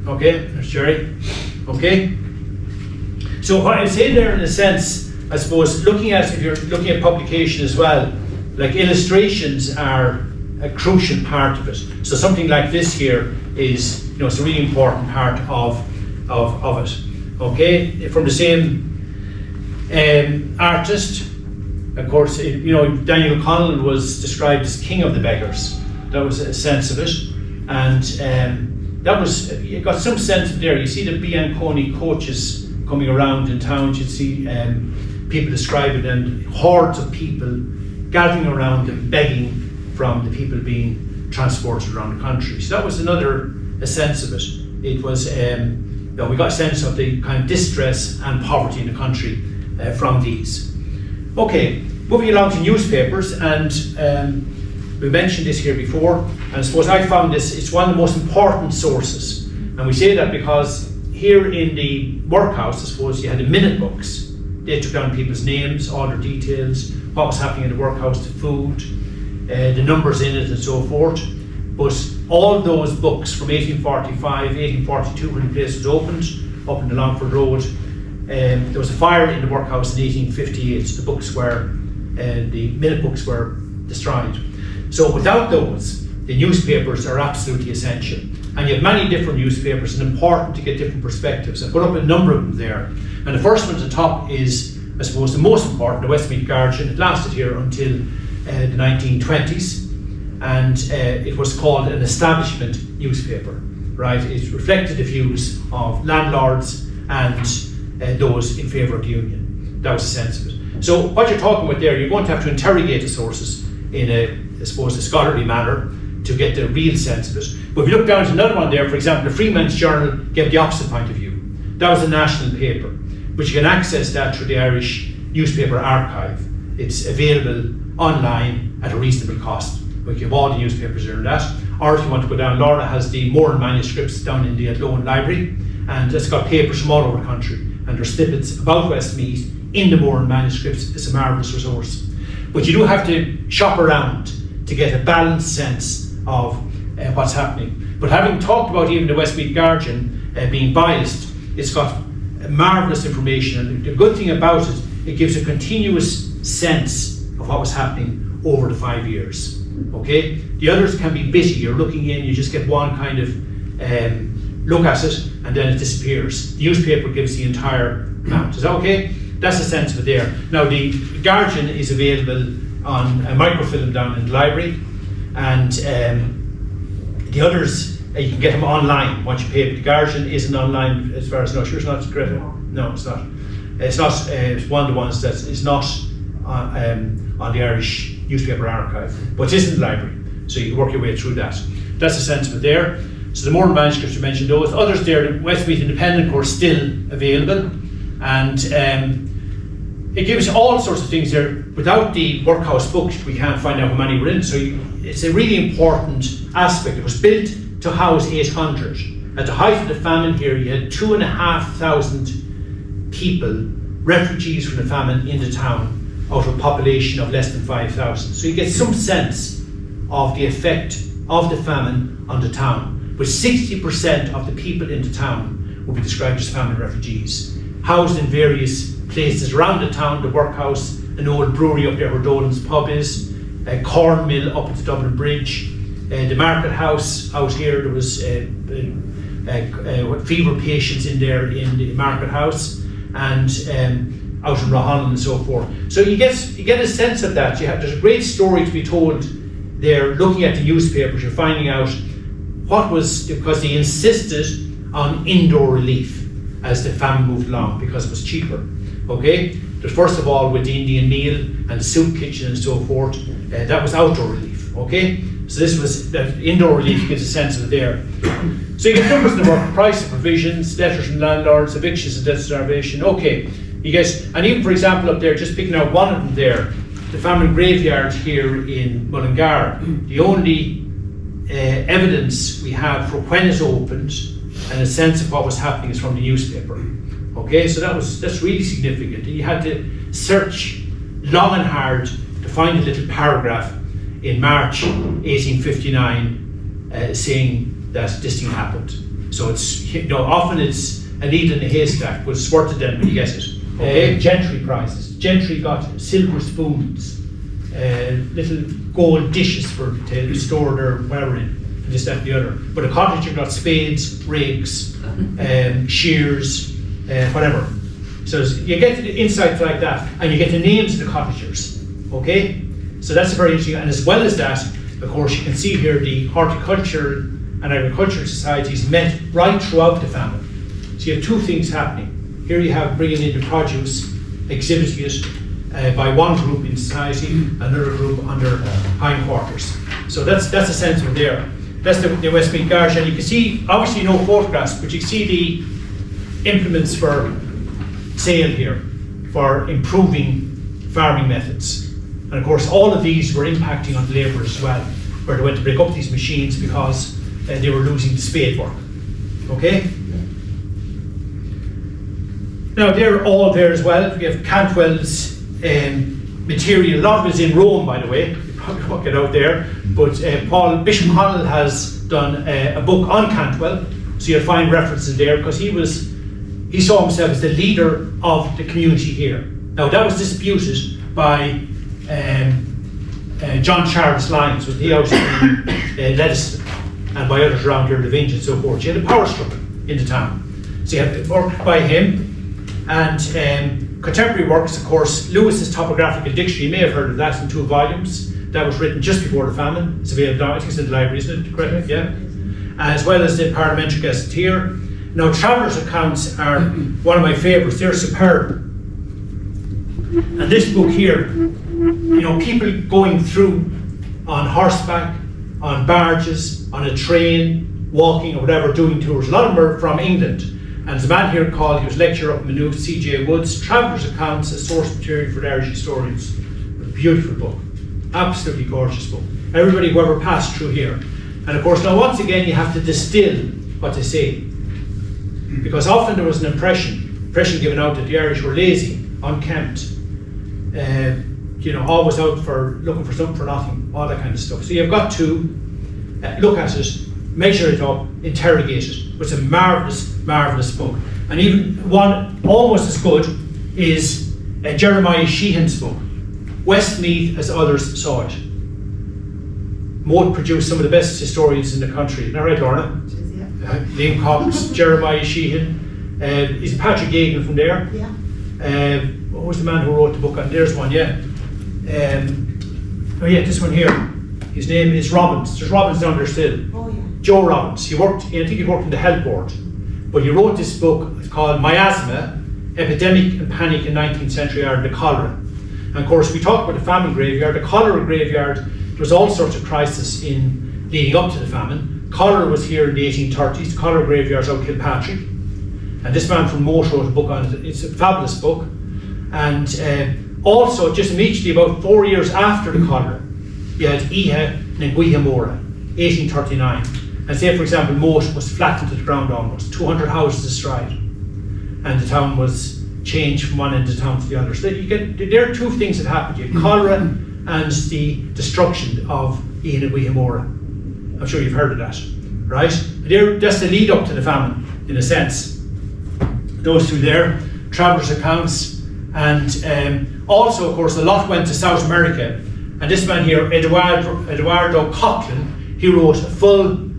Okay, there's Jerry. Okay. So what I'm saying there, in a sense, I suppose, if you're looking at publication as well, like illustrations are a crucial part of it. So something like this here is, it's a really important part of it. Okay, from the same artist, of course. Daniel Connell was described as king of the beggars. That was a sense of it. And you got some sense of there. You see the Bianconi coaches coming around in towns, you'd see people describe it, and hordes of people gathering around and begging from the people being transported around the country. So that was a sense of it. It was, we got a sense of the kind of distress and poverty in the country from these. Okay, moving along to newspapers, and we mentioned this here before, and I suppose I found it's one of the most important sources. And we say that because here in the workhouse, I suppose, you had the minute books. They took down people's names, all their details, what was happening in the workhouse, the food, the numbers in it and so forth. But all those books from 1845, 1842, when the place was opened, up in the Longford Road, there was a fire in the workhouse in 1858, so the minute books were destroyed. So without those, the newspapers are absolutely essential. And you have many different newspapers, and important to get different perspectives. I put up a number of them there. And the first one at the top is, I suppose, the most important, the Westmeath Guardian. It lasted here until the 1920s, and it was called an establishment newspaper, right? It reflected the views of landlords and those in favour of the union. That was the sense of it. So what you're talking about there, you're going to have to interrogate the sources in a scholarly manner to get the real sense of it. But if you look down to another one there, for example, the Freeman's Journal gave the opposite point of view. That was a national paper, but you can access that through the Irish Newspaper Archive. It's available online at a reasonable cost. We have all the newspapers there and that. Or if you want to go down, Laura has the Moran manuscripts down in the Athlone Library, and it's got papers from all over the country, and there's snippets about Westmeath in the Moran manuscripts. It's a marvellous resource. But you do have to shop around to get a balanced sense of what's happening. But having talked about even the Westmeath Guardian being biased, it's got marvellous information, and the good thing about it, it gives a continuous sense of what was happening over the 5 years. Okay, the others can be busy. You're looking in, you just get one kind of look at it, and then it disappears. The newspaper gives the entire amount. Is that okay? That's the sense of it there. Now, the Guardian is available on a microfilm down in the library, and the others you can get them online once you pay. But the Guardian isn't online, as far as I know. Sure, it's not, Greta? No, it's not. It's not. It's one of the ones that is not on the Irish Newspaper Archive, but it is in the library, so you can work your way through that. That's the sense of it there. So the Moran manuscripts you mentioned, those others there, the Westmeath Independent course still available, and it gives all sorts of things there. Without the workhouse book, we can't find out how many were in. So it's a really important aspect. It was built to house 800. At the height of the famine here, you had 2,500 people, refugees from the famine, in the town, out of a population of less than 5,000. So you get some sense of the effect of the famine on the town. But 60% of the people in the town will be described as famine refugees, housed in various places around the town: the workhouse, an old brewery up there where Dolan's pub is, a corn mill up at the Dublin Bridge, the market house out here. There was fever patients in there in the market house, and out in Rahan and so forth. So you get a sense of that. There's a great story to be told there. Looking at the newspapers, you're finding out what was, because they insisted on indoor relief as the famine moved along because it was cheaper. Okay, but first of all with the Indian meal and the soup kitchen and so forth, that was outdoor relief. Okay, so this was that indoor relief gives a sense of it there. So you get numbers in the work: price of provisions, letters from landlords, evictions and death starvation. Okay, you get, and even for example up there, just picking out one of them there, the famine graveyard here in Mullingar. The only evidence we have for when it opened and a sense of what was happening is from the newspaper. Okay, so that's really significant. You had to search long and hard to find a little paragraph in March 1859 saying that this thing happened. So it's, often it's a needle in a haystack, but it's worth it then when you get it. Okay, gentry prizes. Gentry got silver spoons, little gold dishes to store their whatever in, and this, that, and the other. But a cottager got spades, rakes, shears, whatever. So you get insights like that, and you get the names of the cottagers. Okay, so that's very interesting. And as well as that, of course, you can see here the horticulture and agricultural societies met right throughout the famine. So you have two things happening. Here you have bringing in the produce, exhibiting it by one group in society, another group under hindquarters. So that's a sense of it there. That's the Westmeath Guardian. And you can see, obviously no photographs, but you can see the implements for sale here, for improving farming methods. And of course all of these were impacting on the labourers as well, where they went to break up these machines because they were losing the spade work. Okay? Now they're all there as well. We have Cantwell's material. A lot of it is in Rome, by the way. You probably won't get out there. But Bishop Connell has done a book on Cantwell, so you'll find references there, because he saw himself as the leader of the community here. Now that was disputed by John Charles Lyons, was he out in Lediston, and by others around here, the Vinge and so forth. You had a power struggle in the town. So you had work by him. And contemporary works, of course, Lewis's Topographical Dictionary, you may have heard of that, in 2 volumes. That was written just before the famine. It's available now, I think it's in the library, isn't it? Correct? Yeah. As well as the Parliamentary Gazetteer. Now, travellers' accounts are one of my favourites. They're superb. And this book here, people going through on horseback, on barges, on a train, walking or whatever, doing tours. A lot of them are from England. And there's a man here called, he was lecturer up in Maynooth, C.J. Woods, Travellers' Accounts, a source material for the Irish historians. A beautiful book. Absolutely gorgeous book. Everybody who ever passed through here. And of course, now once again, you have to distill what they say. Because often there was an impression given out that the Irish were lazy, unkempt, always out for looking for something for nothing, all that kind of stuff. So you've got to look at it, measure it up, interrogate it. It's a marvellous, marvellous book. And even one almost as good is Jeremiah Sheehan's book, Westmeath as Others Saw It. Moat produced some of the best historians in the country. Isn't that right, Lorna? Liam Cox, Jeremiah Sheehan. Is Patrick Gagan from there? Yeah. What was the man who wrote the book on? There's one, yeah. This one here. His name is Robbins. There's Robbins down there still. Oh, yeah. Joe Robbins. I think he worked in the health board. But he wrote this book. It's called Miasma, Epidemic and Panic in 19th Century Ireland, the Cholera. And of course, we talked about the famine graveyard. The cholera graveyard, there was all sorts of crisis in leading up to the famine. Cholera was here in the 1830s. The cholera graveyard's out Kilpatrick. And this man from Moat wrote a book on it. It's a fabulous book. And also, just immediately about 4 years after the cholera, you had Ihe and Guihamora, 1839. And say, for example, Moat was flattened to the ground almost, 200 houses astride. And the town was changed from one end of the town to the other. So there are two things that happened. You had cholera and the destruction of Ihe and Guihamora. I'm sure you've heard of that, right? That's the lead up to the famine, in a sense. Those two there, travellers' accounts, and also, of course, a lot went to South America. And this man here, Eduardo Coughlin, he wrote a full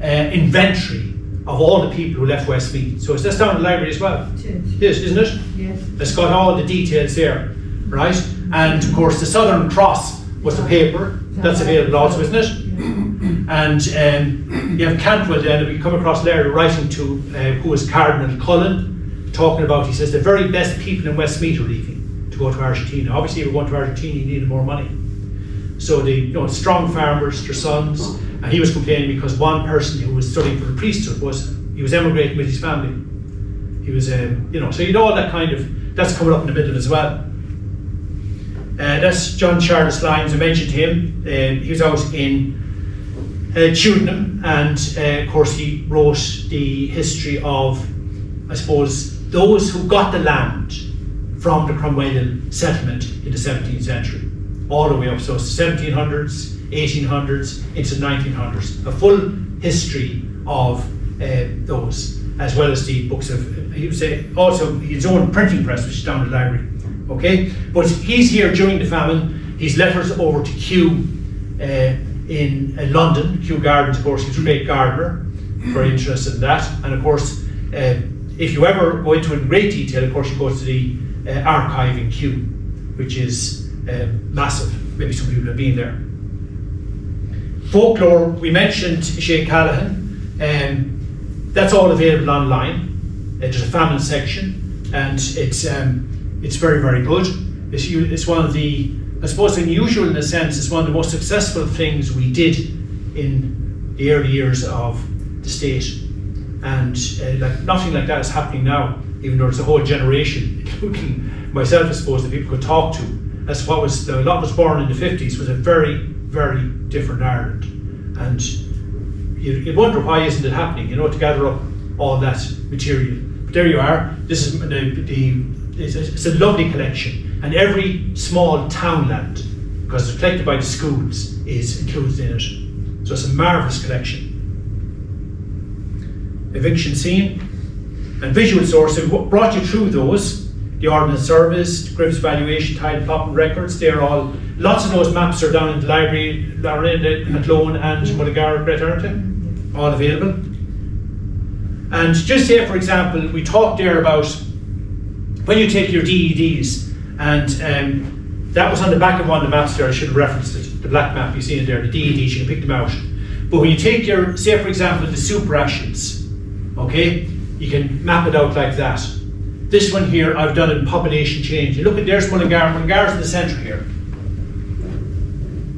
inventory of all the people who left Westmeath. So that's down in the library as well. Yes, isn't it? Yes. It's got all the details there, right? And of course, the Southern Cross was the paper. That's available also, isn't it? And you have Cantwell then, we come across Larry writing to who is Cardinal Cullen, talking about, he says, the very best people in Westmeath are leaving to go to Argentina. Obviously, if you're going to Argentina, you needed more money. So the strong farmers, their sons, and he was complaining because one person who was studying for the priesthood was emigrating with his family. He was, so you know all that kind of, that's coming up in the middle as well. That's John Charles Lyons. I mentioned him. He was out in Tudenham, and of course he wrote the history of, I suppose, those who got the land from the Cromwellian settlement in the 17th century, all the way up. So it's the 1700s, 1800s, into the 1900s. A full history of those, as well as the books of, he would say, also his own printing press, which is down in the library. Okay, but he's here during the famine. His letters over to Kew in London, Kew Gardens, of course. He was a great gardener, very interested in that. And of course, if you ever go into it in great detail, of course, you go to the archive in Kew, which is massive. Maybe some people have been there. Folklore, we mentioned Shane Callahan. That's all available online. There's a famine section, and it's very, very good. It's one of the, I suppose, unusual in a sense. It's one of the most successful things we did in the early years of the state, and nothing like that is happening now. Even though there's a whole generation, including myself, I suppose, that people could talk to. That's what was, a lot was born in the 50s, was a very, very different Ireland, and you wonder why isn't it happening? To gather up all that material. But there you are. This is it's a lovely collection, and every small townland, because it's collected by the schools, is included in it. So it's a marvellous collection. Eviction scene and visual source. We brought you through those. The Ordnance Service, Griff's Valuation, Tile Plot Records. They're all. Lots of those maps are down in the library, at Lone and Mullingar, Great, aren't they? All available. And just here, for example, we talked there about when you take your DEDs, and that was on the back of one of the maps there. I should have referenced it. The black map you see in there, the DEDs, you can pick them out. But when you take your, say for example, the soup rations, okay, you can map it out like that. This one here, I've done it in population change. You look at, there's Mullingar. Mullingar's in the centre here,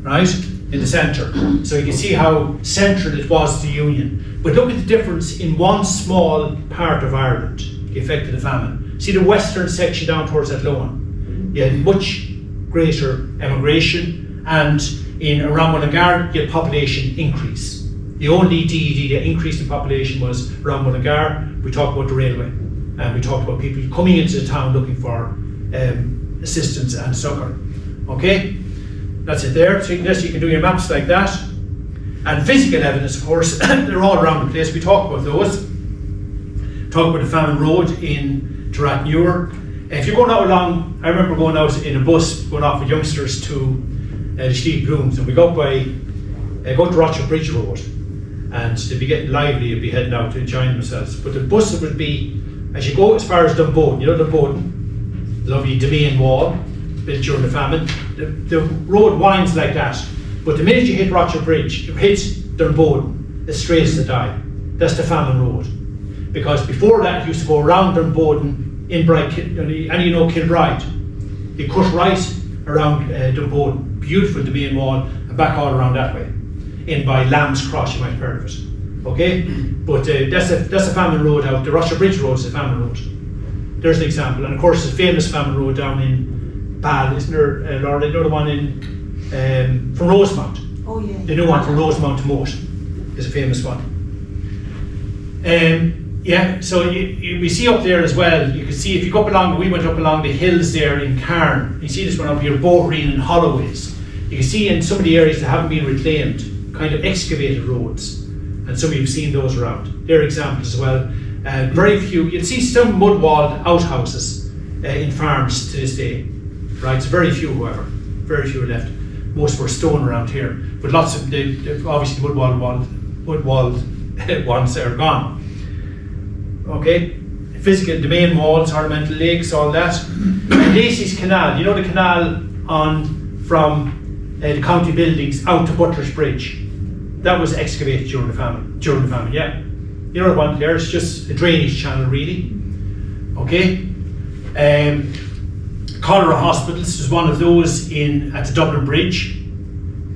right? In the centre. So you can see how central it was to the Union. But look at the difference in one small part of Ireland, the effect of the famine. See the western section down towards Athlone. You had much greater emigration and in around Mullingar you had population increase. The only DED that increased in population was around Mullingar. We talked about the railway, and we talked about people coming into the town looking for assistance and succour. Okay, that's it there. So you can do your maps like that. And physical evidence, of course, they're all around the place. We talked about those. Talk about the Famine Road in Rathnure. If you're going out along, I remember going out in a bus, going off with youngsters to the Steve Blooms, and we go to Rochester Bridge Road, and they'd be getting lively, they'd be heading out to enjoy themselves. But the bus would be, as you go as far as Dunboden, you know Dunboden, the lovely domain wall built during the famine, the road winds like that. But the minute you hit Rochester Bridge, you hit Dunboden, it's straight as the die. That's the Famine Road. Because before that, it used to go around Dunboden in Kilbride. You cut right around Dunboden, beautiful domain wall, and back all around that way. In by Lamb's Cross, you might have heard of it. Okay? But that's a Famine Road out. The Rochester Bridge Road is a Famine Road. There's an example. And of course, the famous Famine Road down in Bal, isn't there, Laura? You know the one in from Rosemount. Oh yeah. The new one from Rosemount to Moat is a famous one. Yeah, so we see up there as well, you can see if you go up along, we went up along the hills there in Cairn, you see this one up here, Bohreen and Holloways. You can see in some of the areas that haven't been reclaimed, kind of excavated roads, and some of you have seen those around. They're examples as well. Very few, you'd see some mud walled outhouses in farms to this day, right? So very few, however, very few are left. Most were stone around here, but lots of obviously mud walled ones are gone. Okay, physical domain walls, ornamental lakes, all that. Lacey's Canal, you know the canal from the county buildings out to Butler's Bridge. That was excavated during the famine, yeah. You know the one there, it's just a drainage channel really. Okay. Cholera Hospitals is one of those at the Dublin Bridge.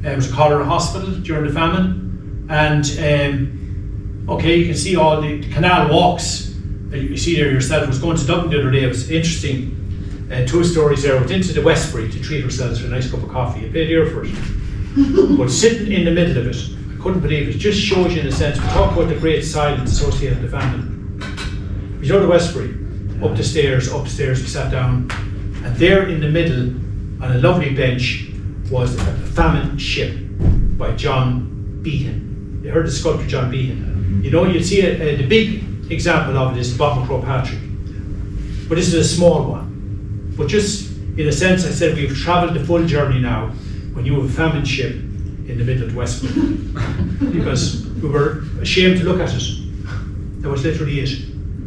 It was a cholera hospital during the famine. And okay, you can see all the canal walks. You see there yourself. I was going to Dublin the other day. It was interesting. 2 stories there. Went into the Westbury to treat ourselves for a nice cup of coffee. I paid here for it. But sitting in the middle of it, I couldn't believe it. It just shows you in a sense. We talk about the great silence associated with the famine. You know the Westbury, up the stairs, upstairs. We sat down, and there in the middle, on a lovely bench, was a famine ship by John Behan. You heard the sculptor John Behan. You know, you'd see the big example of it is the Bottom Crow Patrick. But this is a small one. But just in a sense, I said we've travelled the full journey now when you have a famine ship in the middle of the Westmeath. Because we were ashamed to look at it. That was literally it.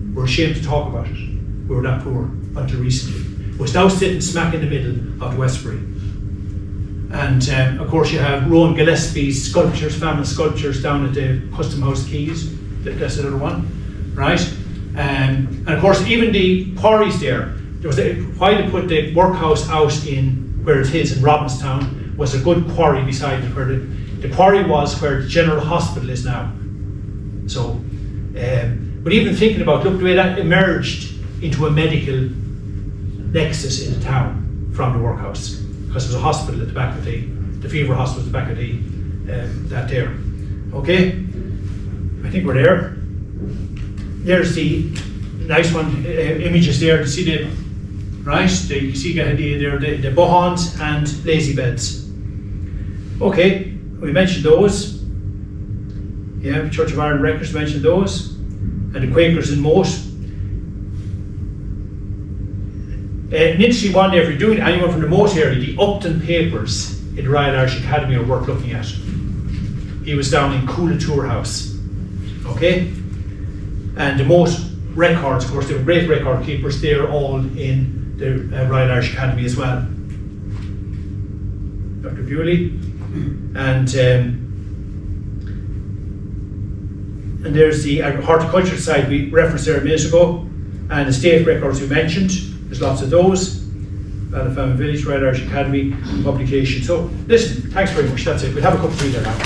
We were ashamed to talk about it. We were that poor until recently. It was now sitting smack in the middle of the Westbury. And of course you have Rowan Gillespie's sculptures, famine sculptures down at the Custom House Quays. That's another one, right? And of course even the quarries there was why they put the workhouse out in where it is in Robinstown was a good quarry beside it, where the quarry was where the General Hospital is now. So, but even thinking about, look, the way that emerged into a medical nexus in the town from the workhouse, because there was a hospital at the back of the fever hospital at the back of that there. Okay, I think we're there. There's the nice one, images there to see the, right, you see the bohons and lazy beds. Okay, we mentioned those. Yeah, Church of Ireland Records mentioned those. And the Quakers in Moat. An interesting one there, if you're doing anyone from the Moat area, the Upton papers in the Royal Irish Academy are worth looking at. He was down in Coolatour House. Okay? And the Moat records, of course, they were great record keepers, they're all in the Royal Irish Academy as well. Dr. Bewley. And there's the horticulture side we referenced there a minute ago, and the state records we mentioned. There's lots of those. Ballyfamon Village, Royal Irish Academy publication. So listen, thanks very much. That's it. We'll have a cup of tea there now.